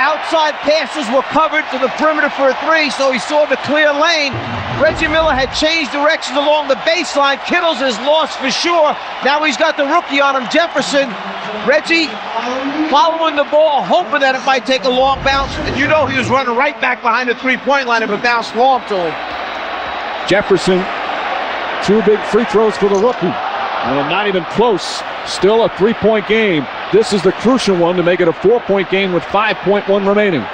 outside passes were covered to the perimeter for a 3, so he saw the clear lane. Reggie Miller had changed directions along the baseline. Kittles is lost for sure. Now he's got the rookie on him, Jefferson. Reggie following the ball, hoping that it might take a long bounce. And you know he was running right back behind the 3-point line if it bounced long to him. Jefferson, 2 big free throws for the rookie. And not even close. Still a 3-point game. This is the crucial one to make it a 4-point game with 5.1 remaining.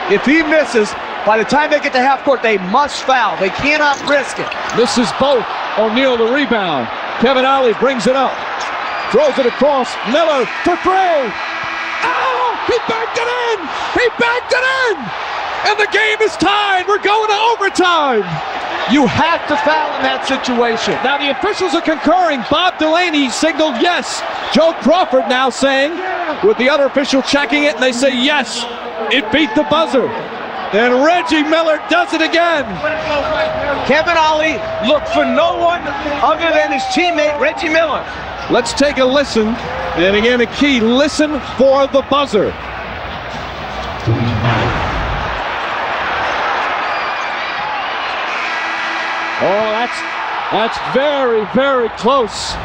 If he misses, by the time they get to half court, they must foul. They cannot risk it. Misses both. O'Neal the rebound. Kevin Ollie brings it up. Throws it across. Miller for 3. Oh, he backed it in. He backed it in. And the game is tied. We're going to overtime. You have to foul in that situation. Now the officials are concurring. Bob Delaney signaled yes. Joe Crawford now saying, with the other official checking it, and they say yes, it beat the buzzer. And Reggie Miller does it again. Kevin Ollie looked for no one other than his teammate, Reggie Miller. Let's take a listen. And again, a key, listen for the buzzer. Oh, that's very, very close.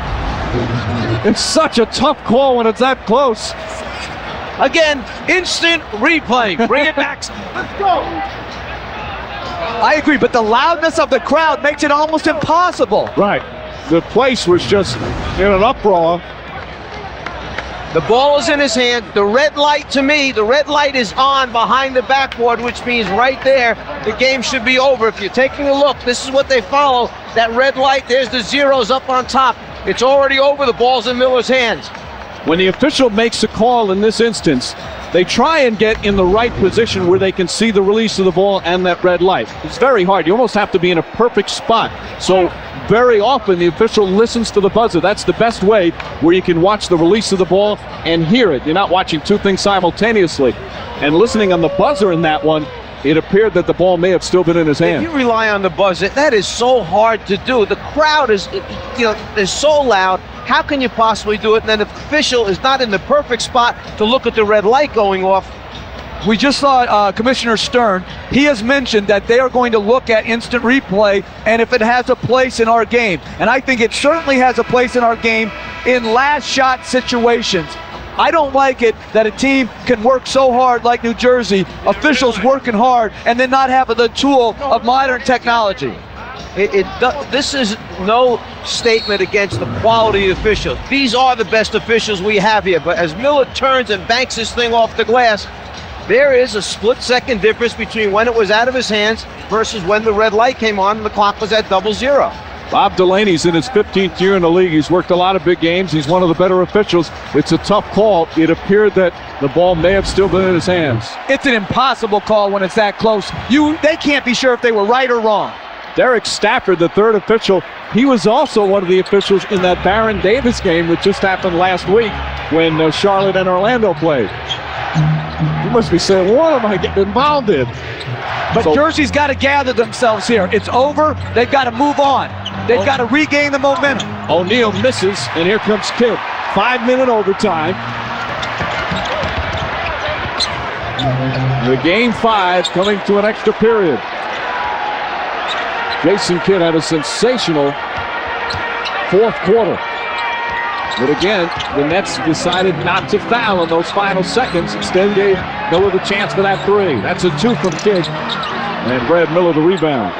It's such a tough call when it's that close. Again, instant replay. Bring it back. Let's go. I agree, but the loudness of the crowd makes it almost impossible. Right. The place was just in an uproar. The ball is in his hand. The red light, to me, the red light is on behind the backboard, which means right there, the game should be over. If you're taking a look, this is what they follow. That red light, there's the zeros up on top. It's already over. The ball's in Miller's hands. When the official makes a call in this instance, they try and get in the right position where they can see the release of the ball and that red light. It's very hard. You almost have to be in a perfect spot. So very often the official listens to the buzzer. That's the best way where you can watch the release of the ball and hear it. You're not watching two things simultaneously. And listening on the buzzer in that one, it appeared that the ball may have still been in his hand. If you rely on the buzzer, that is so hard to do. The crowd is so loud. How can you possibly do it? And then the official is not in the perfect spot to look at the red light going off. We just saw Commissioner Stern. He has mentioned that they are going to look at instant replay and if it has a place in our game. And I think it certainly has a place in our game in last shot situations. I don't like it that a team can work so hard like New Jersey, officials working hard, and then not have the tool of modern technology. This is no statement against the quality of officials. These are the best officials we have here. But as Miller turns and banks this thing off the glass, there is a split-second difference between when it was out of his hands versus when the red light came on and the clock was at 0-0. Bob Delaney's in his 15th year in the league. He's worked a lot of big games. He's one of the better officials. It's a tough call. It appeared that the ball may have still been in his hands. It's an impossible call when it's that close. They can't be sure if they were right or wrong. Derek Stafford, the third official, he was also one of the officials in that Baron Davis game that just happened last week when Charlotte and Orlando played. You must be saying, what am I getting involved in? But Jersey's got to gather themselves here. It's over. They've got to move on. They've got to regain the momentum. O'Neal misses, and here comes Kidd. 5-minute overtime. The game 5 coming to an extra period. Jason Kidd had a sensational fourth quarter. But again, the Nets decided not to foul in those final seconds. Instead gave Miller the chance for that three. That's a 2 from Kidd. And Brad Miller the rebound.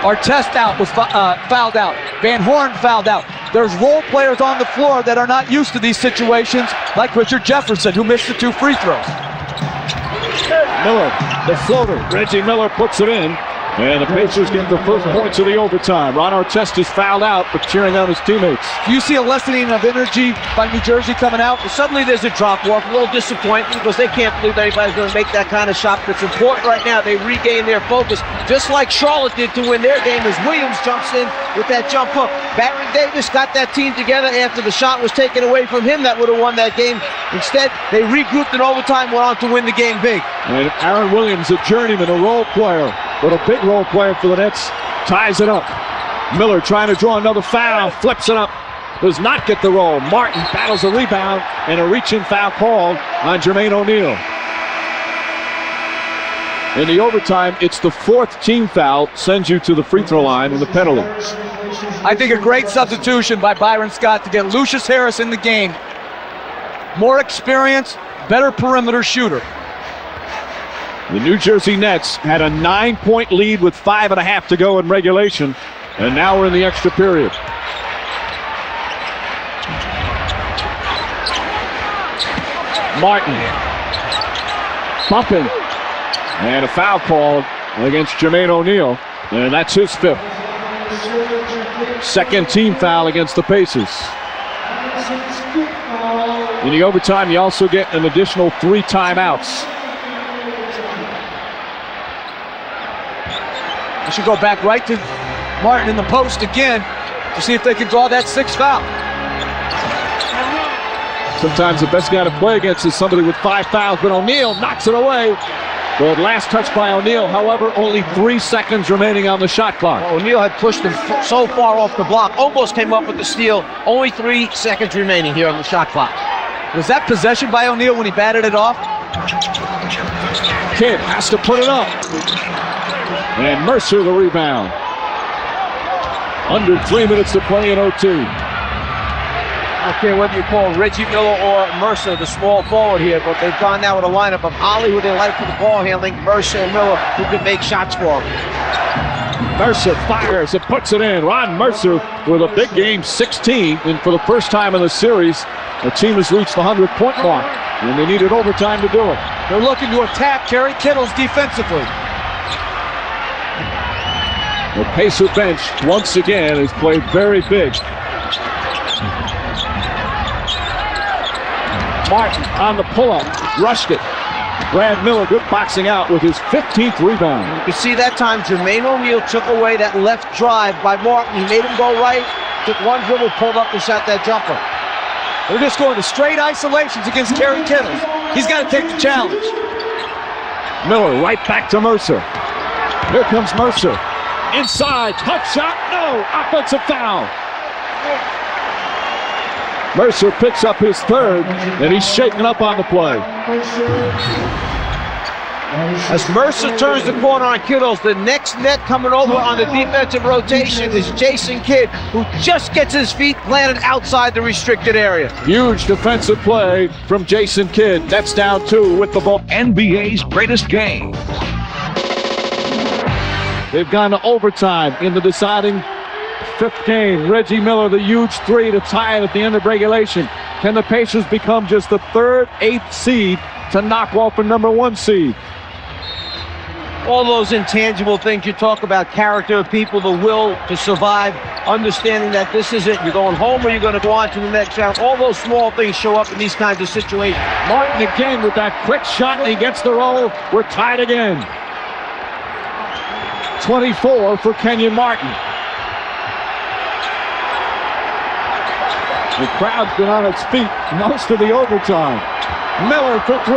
Artest was fouled out. Van Horn fouled out. There's role players on the floor that are not used to these situations, like Richard Jefferson, who missed the 2 free throws. Miller, the floater. Reggie Miller puts it in. And the Pacers get the first points of the overtime. Ron Artest is fouled out, but cheering on his teammates. Do you see a lessening of energy by New Jersey coming out? Suddenly there's a drop-off, a little disappointment because they can't believe anybody's going to make that kind of shot. But it's important right now they regain their focus, just like Charlotte did to win their game as Williams jumps in with that jump hook. Baron Davis got that team together after the shot was taken away from him that would have won that game. Instead, they regrouped in overtime, went on to win the game big. And Aaron Williams, a journeyman, a role player, but a big role player for the Nets, ties it up. Miller trying to draw another foul, flips it up, does not get the roll. Martin battles a rebound and a reaching foul called on Jermaine O'Neal. In the overtime, it's the 4th team foul, sends you to the free throw line and the penalty. I think a great substitution by Byron Scott to get Lucius Harris in the game. More experience, better perimeter shooter. The New Jersey Nets had a 9-point lead with 5.5 to go in regulation, and now we're in the extra period. Martin bumping, and a foul called against Jermaine O'Neal, and that's his 5th. 2nd team foul against the Pacers. In the overtime, you also get an additional 3 timeouts. They should go back right to Martin in the post again to see if they can draw that 6th foul. Sometimes the best guy to play against is somebody with 5 fouls, but O'Neal knocks it away. The last touch by O'Neal, however, only 3 seconds remaining on the shot clock. O'Neal had pushed him so far off the block, almost came up with the steal. Only 3 seconds remaining here on the shot clock. Was that possession by O'Neal when he batted it off? Kidd has to put it up. And Mercer the rebound. Under 3 minutes to play in OT. I don't care whether you call Reggie Miller or Mercer the small forward here, but they've gone now with a lineup of Ollie, who they like for the ball handling, Mercer and Miller, who can make shots for them. Mercer fires and puts it in. Ron Mercer with a big game, 16, and for the first time in the series, the team has reached the 100-point mark, and they needed overtime to do it. They're looking to attack Kerry Kittles defensively. The Pacer bench, once again, has played very big. Martin on the pull-up, rushed it. Brad Miller, good boxing out with his 15th rebound. You can see that time Jermaine O'Neal took away that left drive by Martin. He made him go right, took one dribble, pulled up and shot that jumper. They're just going to straight isolations against Kerry Kittles. He's got to take the challenge. Miller right back to Mercer. Here comes Mercer. Inside, tough shot, no, offensive foul. Mercer picks up his third, and he's shaken up on the play. As Mercer turns the corner on Kittles, the next net coming over on the defensive rotation is Jason Kidd, who just gets his feet planted outside the restricted area. Huge defensive play from Jason Kidd. That's down 2 with the ball. NBA's greatest game. They've gone to overtime in the deciding 5th game. Reggie Miller, the huge 3 to tie it at the end of regulation. Can the Pacers become just the 3rd, 8th seed to knock off a number 1 seed? All those intangible things you talk about, character of people, the will to survive, understanding that this is it. You're going home or you're going to go on to the next round. All those small things show up in these kinds of situations. Martin again with that quick shot, and he gets the roll. We're tied again. 24 for Kenyon Martin. The crowd's been on its feet most of the overtime. Miller for 3.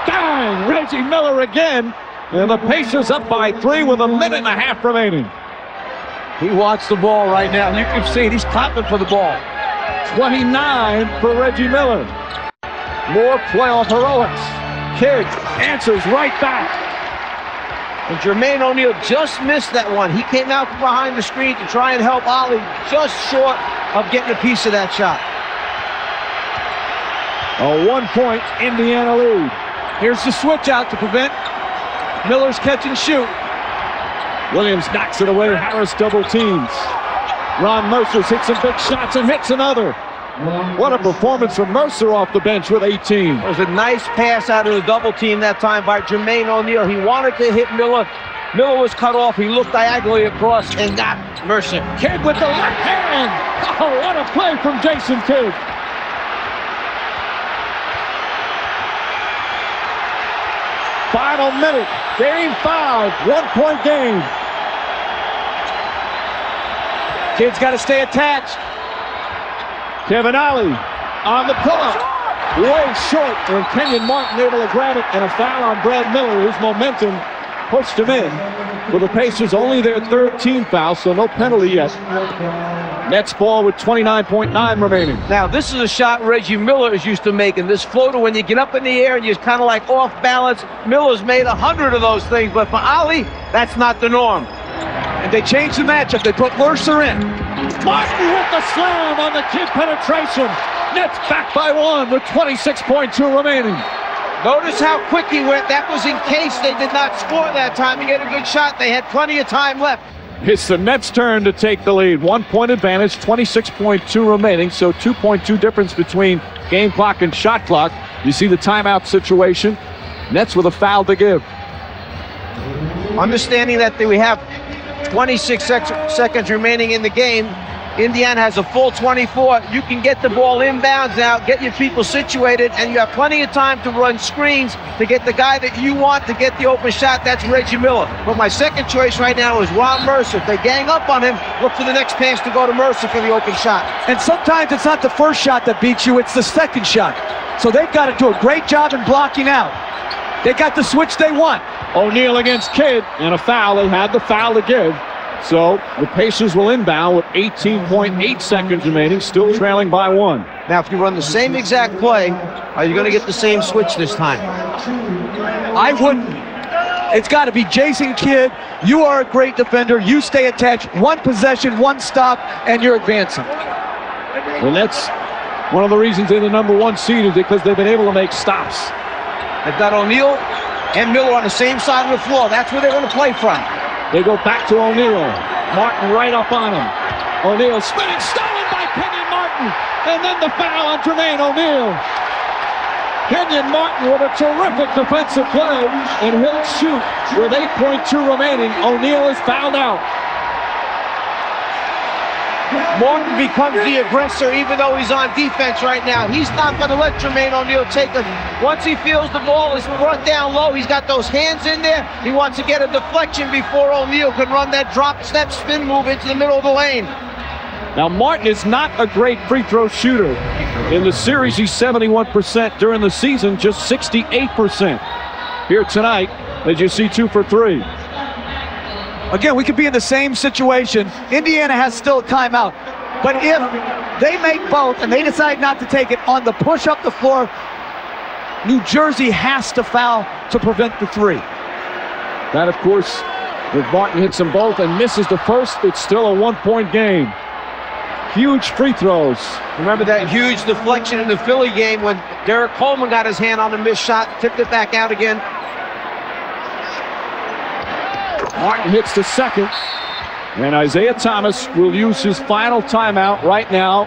Bang! Reggie Miller again. And the Pacers up by 3 with a minute and a half remaining. He wants the ball right now. You can see it. He's clapping for the ball. 29 for Reggie Miller. More playoff heroics. Kidd answers right back. And Jermaine O'Neal just missed that one. He came out from behind the screen to try and help Ollie, just short of getting a piece of that shot. A 1-point Indiana lead. Here's the switch out to prevent Miller's catch and shoot. Williams knocks it away. Harris double teams. Ron Mercer hits some big shots and hits another. What a performance from Mercer off the bench with 18. It was a nice pass out of the double team that time by Jermaine O'Neal. He wanted to hit Miller. Miller was cut off. He looked diagonally across and got Mercer. Kidd with the left hand. Oh, what a play from Jason Kidd. Final minute. Game 5. 1-point game. Kidd's got to stay attached. Kevin Ollie on the pull-up. Way short, and Kenyon Martin able to grab it, and a foul on Brad Miller, whose momentum pushed him in. For the Pacers, only their 3rd team foul, so no penalty yet. Nets ball with 29.9 remaining. Now, this is a shot Reggie Miller is used to making. This floater, when you get up in the air and you're kind of like off balance, Miller's made 100 of those things, but for Ollie, that's not the norm. And they changed the matchup. They put Mercer in. Martin with the slam on the Kidd penetration. Nets back by 1 with 26.2 remaining. Notice how quick he went. That was in case they did not score that time. He had a good shot. They had plenty of time left. It's the Nets' turn to take the lead. 1-point advantage, 26.2 remaining, so 2.2 difference between game clock and shot clock. You see the timeout situation. Nets with a foul to give. Understanding that we have 26 seconds remaining in the game, Indiana has a full 24. You can get the ball inbounds now, get your people situated, and you have plenty of time to run screens to get the guy that you want to get the open shot. That's Reggie Miller. But my second choice right now is Ron Mercer. If they gang up on him, look for the next pass to go to Mercer for the open shot. And sometimes it's not the first shot that beats you, it's the second shot. So they've got to do a great job in blocking out. They got the switch they want. O'Neal against Kidd, and a foul. They had the foul to give. So the Pacers will inbound with 18.8 seconds remaining, still trailing by 1. Now, if you run the same exact play, are you going to get the same switch this time? I wouldn't. It's got to be Jason Kidd. You are a great defender. You stay attached. 1 possession, 1 stop, and you're advancing. And that's one of the reasons they're the number 1 seed is because they've been able to make stops. They've got O'Neal and Miller on the same side of the floor. That's where they're going to play from. They go back to O'Neal. Martin right up on him. O'Neal spinning, stolen by Kenyon Martin. And then the foul on Jermaine O'Neal. Kenyon Martin with a terrific defensive play, and he'll shoot with 8.2 remaining. O'Neal is fouled out. Martin becomes the aggressor even though he's on defense right now. He's not going to let Jermaine O'Neal take it. Once he feels the ball is brought down low, he's got those hands in there. He wants to get a deflection before O'Neal can run that drop step spin move into the middle of the lane. Now, Martin is not a great free throw shooter. In the series, he's 71%. During the season, just 68%. Here tonight, as you see, 2 for 3. Again, we could be in the same situation. Indiana has still a timeout. But if they make both and they decide not to take it on the push up the floor, New Jersey has to foul to prevent the 3. That, of course, if Martin hits them both and misses the first, it's still a 1-point game. Huge free throws. Remember that huge deflection in the Philly game when Derek Coleman got his hand on the missed shot, tipped it back out again. Martin hits the second, and Isaiah Thomas will use his final timeout right now,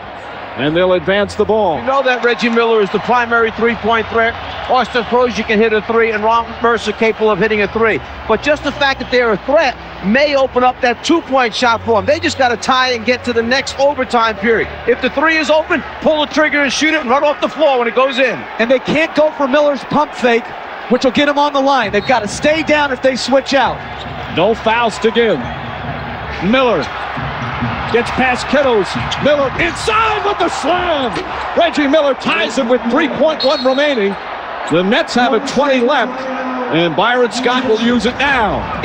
and they'll advance the ball. You know that Reggie Miller is the primary three-point threat. Austin Crozier can hit a 3, and Ron Mercer capable of hitting a 3. But just the fact that they're a threat may open up that 2-point shot for them. They just got to tie and get to the next overtime period. If the 3 is open, pull the trigger and shoot it and run off the floor when it goes in. And they can't go for Miller's pump fake, which will get them on the line. They've got to stay down if they switch out. No fouls to give. Miller gets past Kittles. Miller inside with the slam. Reggie Miller ties him with 3.1 remaining. The Nets have a 20 left, and Byron Scott will use it now.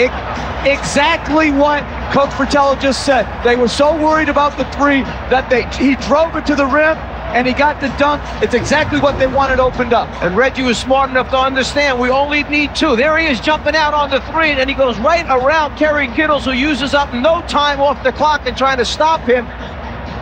Exactly what Coach Fratello just said. They were so worried about the 3 that he drove it to the rim and he got the dunk. It's exactly what they wanted opened up. And Reggie was smart enough to understand we only need 2. There he is jumping out on the 3, and he goes right around Kerry Kittles, who uses up no time off the clock and trying to stop him.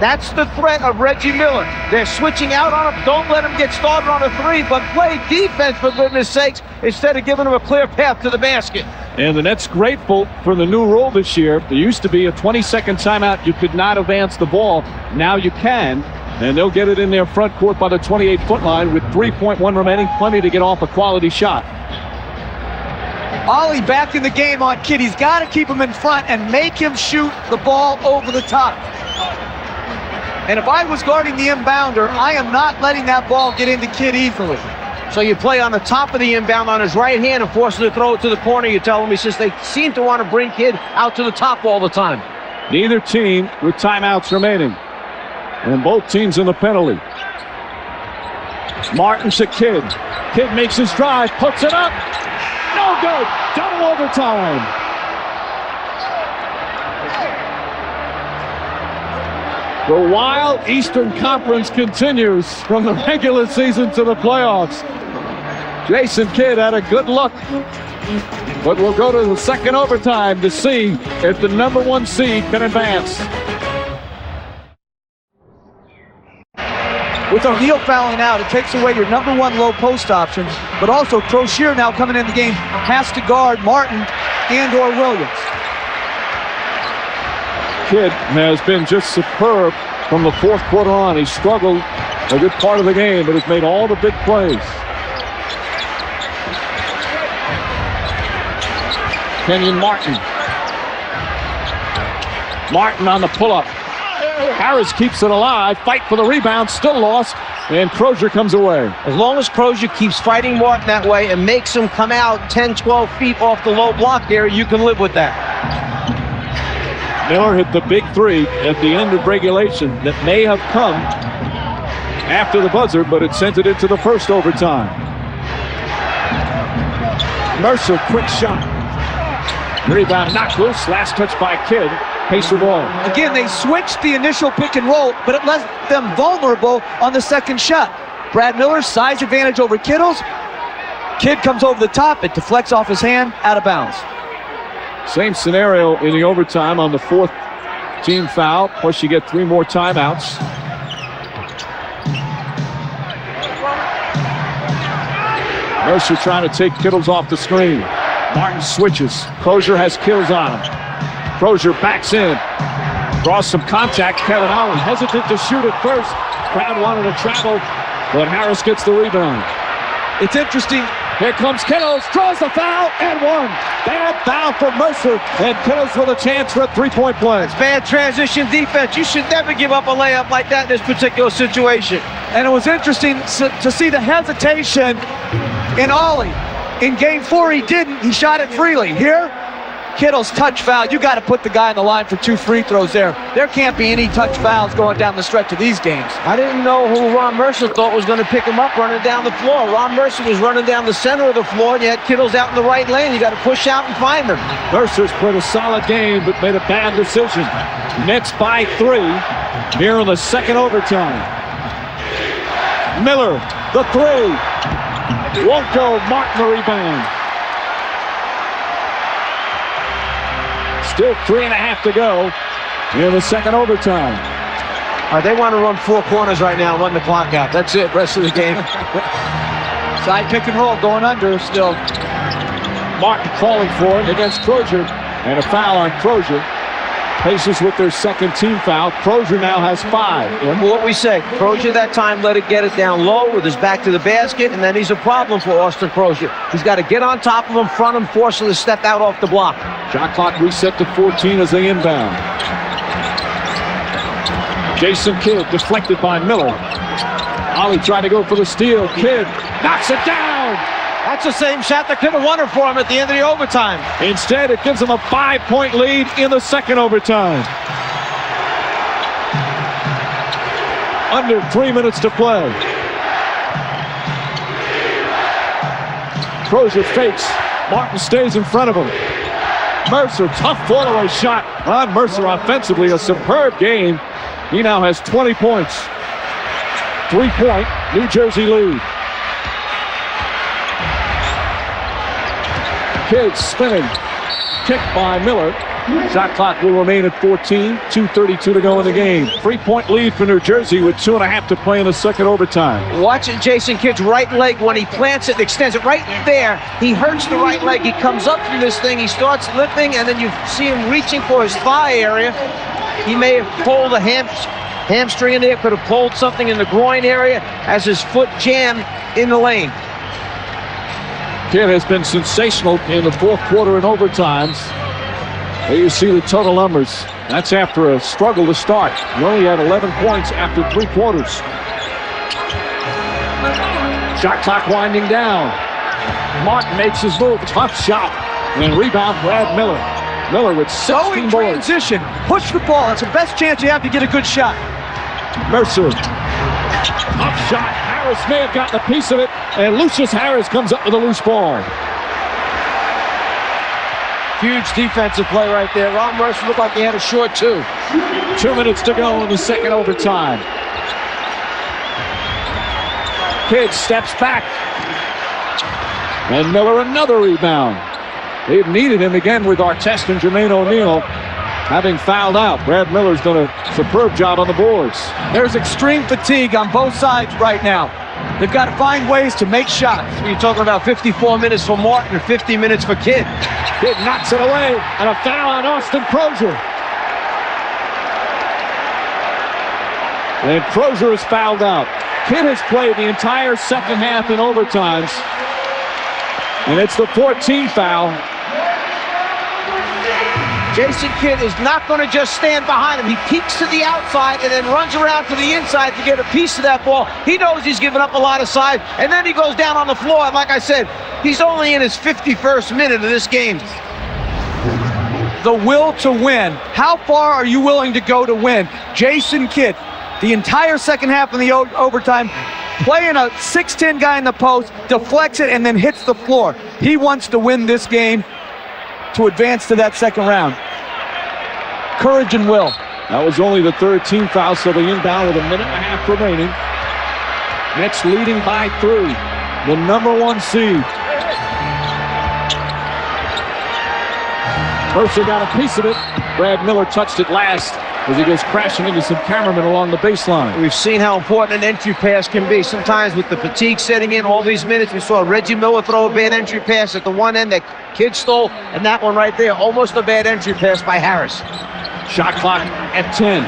That's the threat of Reggie Miller. They're switching out on him. Don't let him get started on a 3, but play defense for goodness sakes instead of giving him a clear path to the basket. And the Nets grateful for the new rule this year. There used to be a 20-second timeout. You could not advance the ball. Now you can. And they'll get it in their front court by the 28-foot line with 3.1 remaining. Plenty to get off a quality shot. Ollie back in the game on Kidd. He's got to keep him in front and make him shoot the ball over the top. And if I was guarding the inbounder, I am not letting that ball get into Kidd easily. So you play on the top of the inbound on his right hand and force him to throw it to the corner. You tell him, he says they seem to want to bring Kidd out to the top all the time. Neither team with timeouts remaining. And both teams in the penalty. Martin to Kidd. Kidd makes his drive, puts it up. No good. Double overtime. The wild Eastern Conference continues from the regular season to the playoffs. Jason Kidd had a good look, but we'll go to the second overtime to see if the number 1 seed can advance. With O'Neal fouling out, it takes away your number 1 low post options, but also Crozier now coming in the game has to guard Martin and/or Williams. Kidd has been just superb from the 4th quarter on. He struggled a good part of the game, but has made all the big plays. Kenyon Martin. Martin on the pull-up. Harris keeps it alive. Fight for the rebound. Still lost. And Crozier comes away. As long as Crozier keeps fighting Martin that way and makes him come out 10, 12 feet off the low block area, you can live with that. Miller hit the big 3 at the end of regulation that may have come after the buzzer, but it sent it into the first overtime. Mercer, quick shot. Rebound knocked loose. Last touch by Kidd. Pacer ball. Again, they switched the initial pick and roll, but it left them vulnerable on the second shot. Brad Miller, size advantage over Kittles. Kidd comes over the top. It deflects off his hand, out of bounds. Same scenario in the overtime on the 4th team foul. Plus you get 3 more timeouts. Mercer trying to take Kittles off the screen. Martin switches. Crozier has kills on him. Crozier backs in. Draws some contact. Kevin Ollie hesitant to shoot at first. Crowd wanted to travel, but Harris gets the rebound. It's interesting. Here comes Kittles, draws the foul, and one. Bad foul for Mercer, and Kittles with a chance for a three-point play. It's bad transition defense. You should never give up a layup like that in this particular situation. And it was interesting to see the hesitation in Ollie. In game 4, he didn't. He shot it freely. Here, Kittles touch foul. You got to put the guy on the line for 2 free throws there. There can't be any touch fouls going down the stretch of these games. I didn't know who Ron Mercer thought was going to pick him up running down the floor. Ron Mercer was running down the center of the floor, and you had Kittles out in the right lane. You got to push out and find him. Mercer's played a solid game, but made a bad decision. Nets by 3 here in the second overtime. Miller, the 3. Won't go. Martin the rebound. Still 3.5 to go in the second overtime. They want to run 4 corners right now and run the clock out. That's it, rest of the game. Side pick and roll going under still. Martin calling for it against Crozier, and a foul on Crozier. Pacers with their second team foul. Crozier now has 5. Remember what we said. Crozier that time let it get it down low with his back to the basket, and then he's a problem for Austin Crozier. He's got to get on top of him, front him, force him to step out off the block. Shot clock reset to 14 as they inbound. Jason Kidd deflected by Miller. Ollie tried to go for the steal. Kidd knocks it down. That's the same shot that could have won it for him at the end of the overtime. Instead, it gives him a 5-point lead in the second overtime. Under 3 minutes to play. Crozier fakes. Martin stays in front of him. Mercer, tough fall-away shot. Ron Mercer offensively, a superb game. He now has 20 points. 3-point New Jersey lead. Kidd spinning. Kick by Miller. Shot clock will remain at 14. 2:32 to go in the game. 3-point lead for New Jersey with 2.5 to play in the second overtime. Watch Jason Kidd's right leg when he plants it and extends it right there. He hurts the right leg. He comes up from this thing. He starts limping, and then you see him reaching for his thigh area. He may have pulled a hamstring in there. Could have pulled something in the groin area as his foot jammed in the lane. Kidd has been sensational in the fourth quarter and overtimes. There you see the total numbers. That's after a struggle to start. He only had 11 points after 3 quarters. Shot clock winding down. Martin makes his move. Tough shot. And rebound Brad Miller. Miller with 16 in boards. transition. Push the ball. That's the best chance you have to get a good shot. Mercer. Tough shot. Harris may have gotten a piece of it. And Lucius Harris comes up with a loose ball. Huge defensive play right there. Ron Mercer looked like he had a short 2. 2 minutes to go in the second overtime. Kidd steps back. And Miller another rebound. They've needed him again with Artest and Jermaine O'Neal having fouled out. Brad Miller's done a superb job on the boards. There's extreme fatigue on both sides right now. They've got to find ways to make shots. You're talking about 54 minutes for Martin and 50 minutes for Kidd. Kidd knocks it away, and a foul on Austin Crozier. And Crozier is fouled out. Kidd has played the entire second half in overtimes, and it's the 14th foul. Jason Kidd is not going to just stand behind him. He peeks to the outside and then runs around to the inside to get a piece of that ball. He knows he's giving up a lot of side, and then he goes down on the floor. And like I said, he's only in his 51st minute of this game. The will to win. How far are you willing to go to win? Jason Kidd, the entire second half of the overtime, playing a 6'10" guy in the post, deflects it, and then hits the floor. He wants to win this game to advance to that second round. Courage and will. That was only the third team foul, so the inbound with 1.5 minutes remaining. Nets leading by 3. The number 1 seed. Mercer got a piece of it. Brad Miller touched it last as he goes crashing into some cameramen along the baseline. We've seen how important an entry pass can be. Sometimes with the fatigue setting in all these minutes, we saw Reggie Miller throw a bad entry pass at the one end that Kidd stole, and that one right there, almost a bad entry pass by Harris. Shot clock at 10.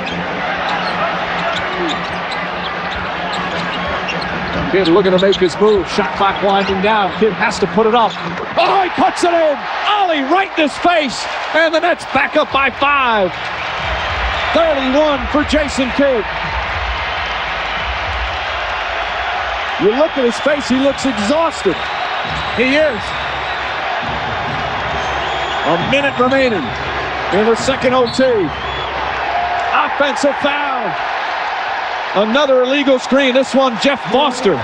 Kidd looking to make his move. Shot clock winding down. Kidd has to put it up. Oh, he puts it in. Ollie right in his face. And the Nets back up by 5. 31 for Jason Kidd. You look at his face, he looks exhausted. He is. A minute remaining in the second OT. Offensive foul. Another illegal screen. This one, Jeff Foster.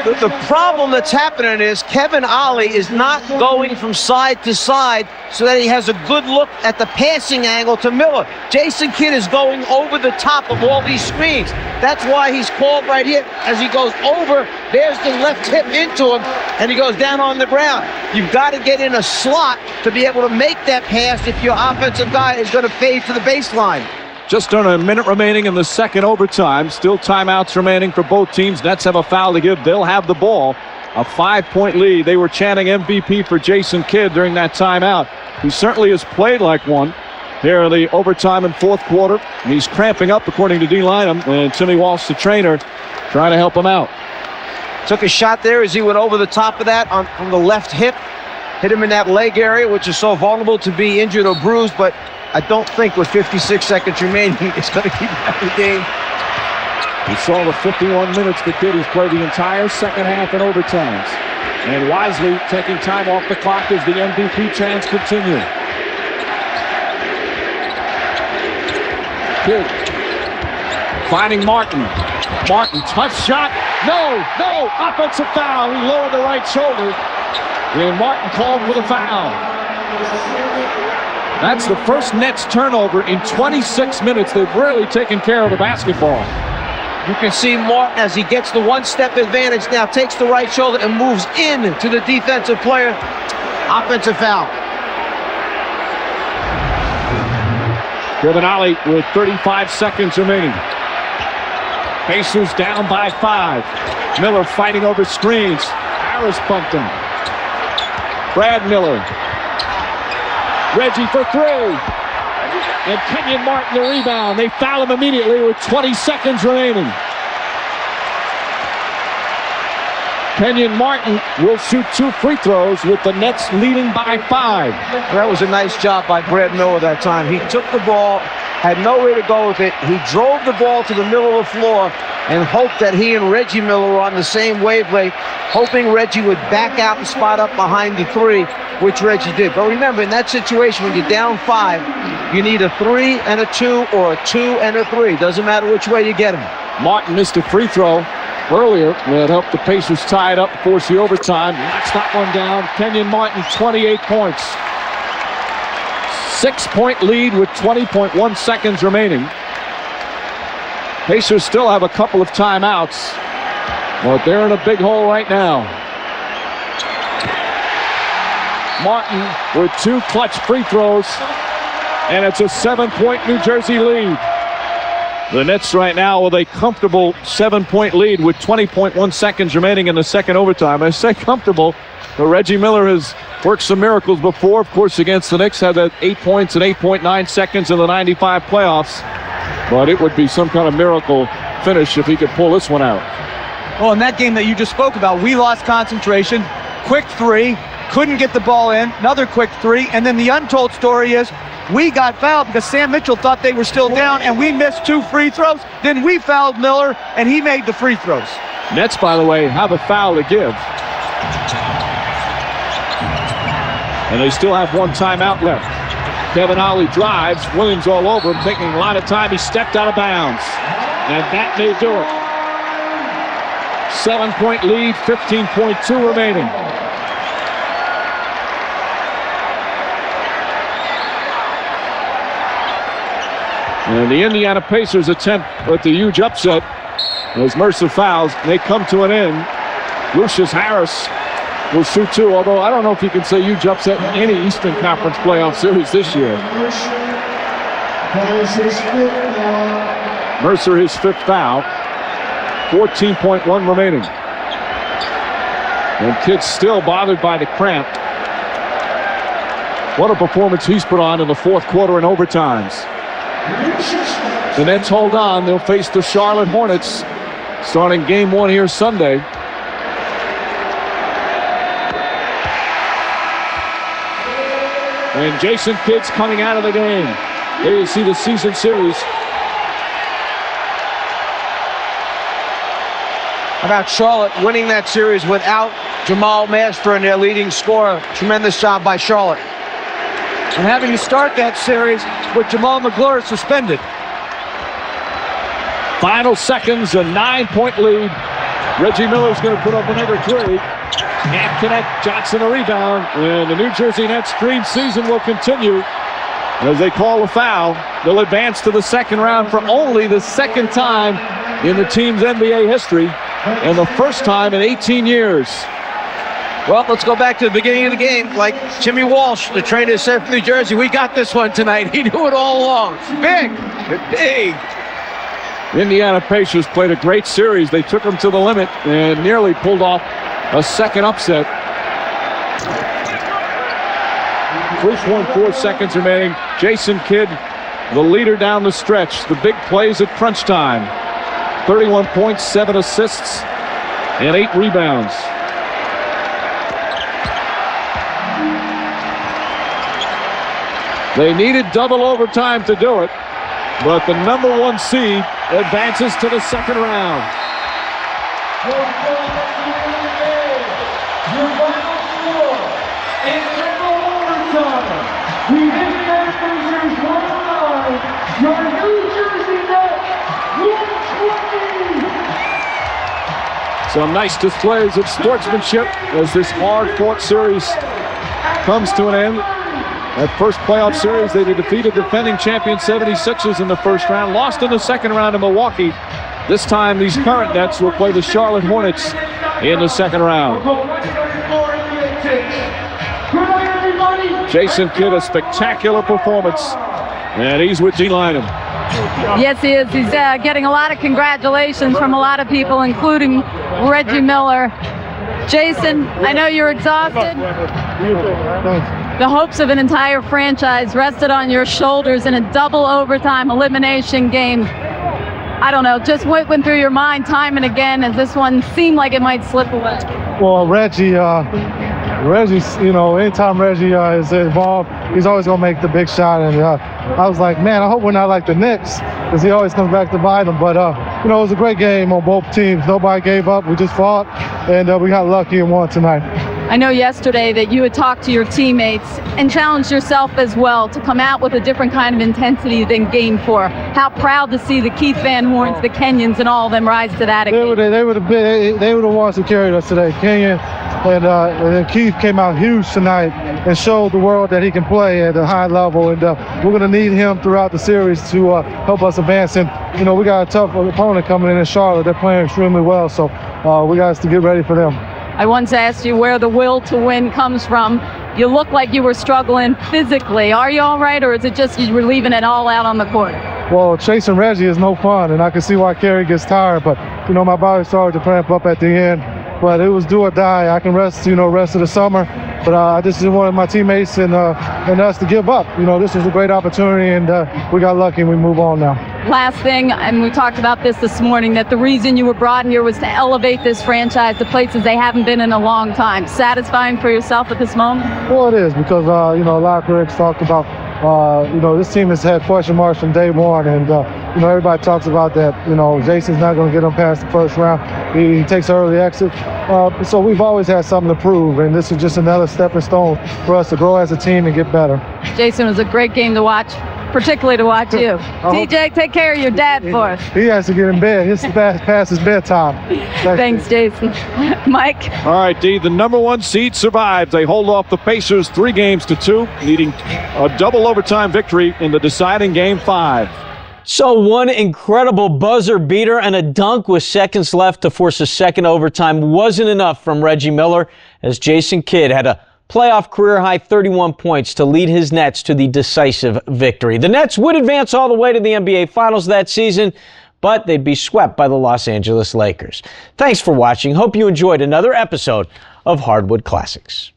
The problem that's happening is Kevin Ollie is not going from side to side so that he has a good look at the passing angle to Miller. Jason Kidd is going over the top of all these screens. That's why he's called right here. As he goes over, there's the left hip into him, and he goes down on the ground. You've got to get in a slot to be able to make that pass if your offensive guy is going to fade to the baseline. Just under a minute remaining in the second overtime. Still timeouts remaining for both teams. Nets have a foul to give. They'll have the ball. A 5-point lead. They were chanting MVP for Jason Kidd during that timeout. He certainly has played like one here in the overtime and fourth quarter. He's cramping up, according to D. Lynham, and Timmy Walsh, the trainer, trying to help him out. Took a shot there as he went over the top of that from the left hip. Hit him in that leg area, which is so vulnerable to be injured or bruised, but I don't think with 56 seconds remaining, it's going to keep him in the game. We saw the 51 minutes the Kidd has played the entire second half in overtimes. And wisely taking time off the clock as the MVP chants continue. Kidd finding Martin. Martin, tough shot. No, offensive foul. He lowered the right shoulder. And Martin called for the foul. That's the first Nets turnover in 26 minutes. They've really taken care of the basketball. You can see Martin as he gets the one-step advantage now, takes the right shoulder and moves in to the defensive player. Offensive foul. Kevin Ollie with 35 seconds remaining. Pacers down by 5. Miller fighting over screens. Harris bumped him. Brad Miller. Reggie for 3. And Kenyon Martin the rebound. They foul him immediately with 20 seconds remaining. Kenyon Martin will shoot 2 free throws with the Nets leading by 5. That was a nice job by Brad Miller that time. He took the ball, had nowhere to go with it. He drove the ball to the middle of the floor and hoped that he and Reggie Miller were on the same wavelength, hoping Reggie would back out and spot up behind the 3, which Reggie did. But remember, in that situation, when you're down 5, you need a 3 and a 2 or a 2 and a 3. Doesn't matter which way you get him. Martin missed a free throw earlier that helped the Pacers tie it up, force the overtime. Knocks that one down. Kenyon Martin, 28 points. 6-point lead with 20.1 seconds remaining. Pacers still have a couple of timeouts, but they're in a big hole right now. Martin with 2 clutch free throws, and it's a 7-point New Jersey lead. The Nets right now with a comfortable 7-point lead with 20.1 seconds remaining in the second overtime. I say comfortable, but Reggie Miller has worked some miracles before. Of course, against the Knicks, had that 8 points and 8.9 seconds in the 95 playoffs. But it would be some kind of miracle finish if he could pull this one out. Well, in that game that you just spoke about, we lost concentration. Quick 3, couldn't get the ball in. Another quick 3, and then the untold story is we got fouled because Sam Mitchell thought they were still down, and we missed 2 free throws. Then we fouled Miller, and he made the free throws. Nets, by the way, have a foul to give. And they still have 1 timeout left. Kevin Ollie drives. Williams all over him, taking a lot of time. He stepped out of bounds. And that may do it. 7-point lead, 15.2 remaining. And the Indiana Pacers attempt at the huge upset as Mercer fouls. They come to an end. Lucius Harris will shoot 2, although I don't know if you can say huge upset in any Eastern Conference playoff series this year. Mercer his 5th foul. 14.1 remaining. And Kidd's still bothered by the cramp. What a performance he's put on in the fourth quarter and overtimes. The Nets hold on. They'll face the Charlotte Hornets starting game 1 here Sunday. And Jason Kidd's coming out of the game. There you see the season series. How about Charlotte winning that series without Jamal Master and their leading scorer? Tremendous job by Charlotte. And having to start that series with Jamal McGlure suspended. Final seconds, a 9-point lead. Reggie Miller's going to put up another 3. Can't connect. Johnson a rebound. And the New Jersey Nets' dream season will continue. As they call a foul, they'll advance to the second round for only the second time in the team's NBA history and the first time in 18 years. Well, let's go back to the beginning of the game. Like Jimmy Walsh, the trainer, said from New Jersey, we got this one tonight. He knew it all along. Big. Indiana Pacers played a great series. They took them to the limit and nearly pulled off a second upset. 3.4 seconds remaining. Jason Kidd, the leader down the stretch. The big plays at crunch time. 31 points, 7 assists, and 8 rebounds. They needed double overtime to do it, but the number 1 seed advances to the second round. Some nice displays of sportsmanship as this hard-fought series comes to an end. That first playoff series, they defeated defending champion 76ers in the first round, lost in the second round to Milwaukee. This time, these current Nets will play the Charlotte Hornets in the second round. Jason Kidd, a spectacular performance, and he's with G. Lynam. Yes, he is. He's getting a lot of congratulations from a lot of people, including Reggie Miller. Jason, I know you're exhausted. The hopes of an entire franchise rested on your shoulders in a double overtime elimination game. I don't know, just what went through your mind time and again as this one seemed like it might slip away? Well, Reggie's, anytime Reggie is involved, he's always going to make the big shot. And I was like, man, I hope we're not like the Knicks, because he always comes back to bite them. But, it was a great game on both teams. Nobody gave up. We just fought, and we got lucky and won tonight. I know yesterday that you had talked to your teammates and challenged yourself as well to come out with a different kind of intensity than Game 4. How proud to see the Keith Van Horns, the Kenyans, and all of them rise to that occasion. They were the ones who carried us today. Kenyon and then Keith came out huge tonight and showed the world that he can play at a high level. And we're going to need him throughout the series to help us advance. And, we got a tough opponent coming in Charlotte. They're playing extremely well, so we got to get ready for them. I once asked you where the will to win comes from. You look like you were struggling physically. Are you all right, or is it just you were leaving it all out on the court? Well, chasing Reggie is no fun, and I can see why Kerry gets tired. But, my body started to cramp up at the end. But it was do or die. I can rest, rest of the summer. But I just didn't want my teammates and us to give up. This was a great opportunity, and we got lucky, and we move on now. Last thing, and we talked about this morning, that the reason you were brought here was to elevate this franchise to places they haven't been in a long time. Satisfying for yourself at this moment? Well, it is, because, a lot of critics talked about, this team has had question marks from day one, and, everybody talks about that, Jason's not going to get them past the first round. He takes an early exit. So we've always had something to prove, and this is just another stepping stone for us to grow as a team and get better. Jason, it was a great game to watch, particularly to watch you. TJ, take care of your dad for us. He has to get in bed. It's past his bedtime. Thanks, Jason. Mike? All right, Dee, the number 1 seed survives. They hold off the Pacers 3-2, needing a double overtime victory in the deciding Game 5. So one incredible buzzer beater and a dunk with seconds left to force a second overtime wasn't enough from Reggie Miller, as Jason Kidd had a playoff career-high 31 points to lead his Nets to the decisive victory. The Nets would advance all the way to the NBA Finals that season, but they'd be swept by the Los Angeles Lakers. Thanks for watching. Hope you enjoyed another episode of Hardwood Classics.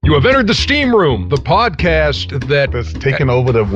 You have entered the Steam Room, the podcast that has taken over the world.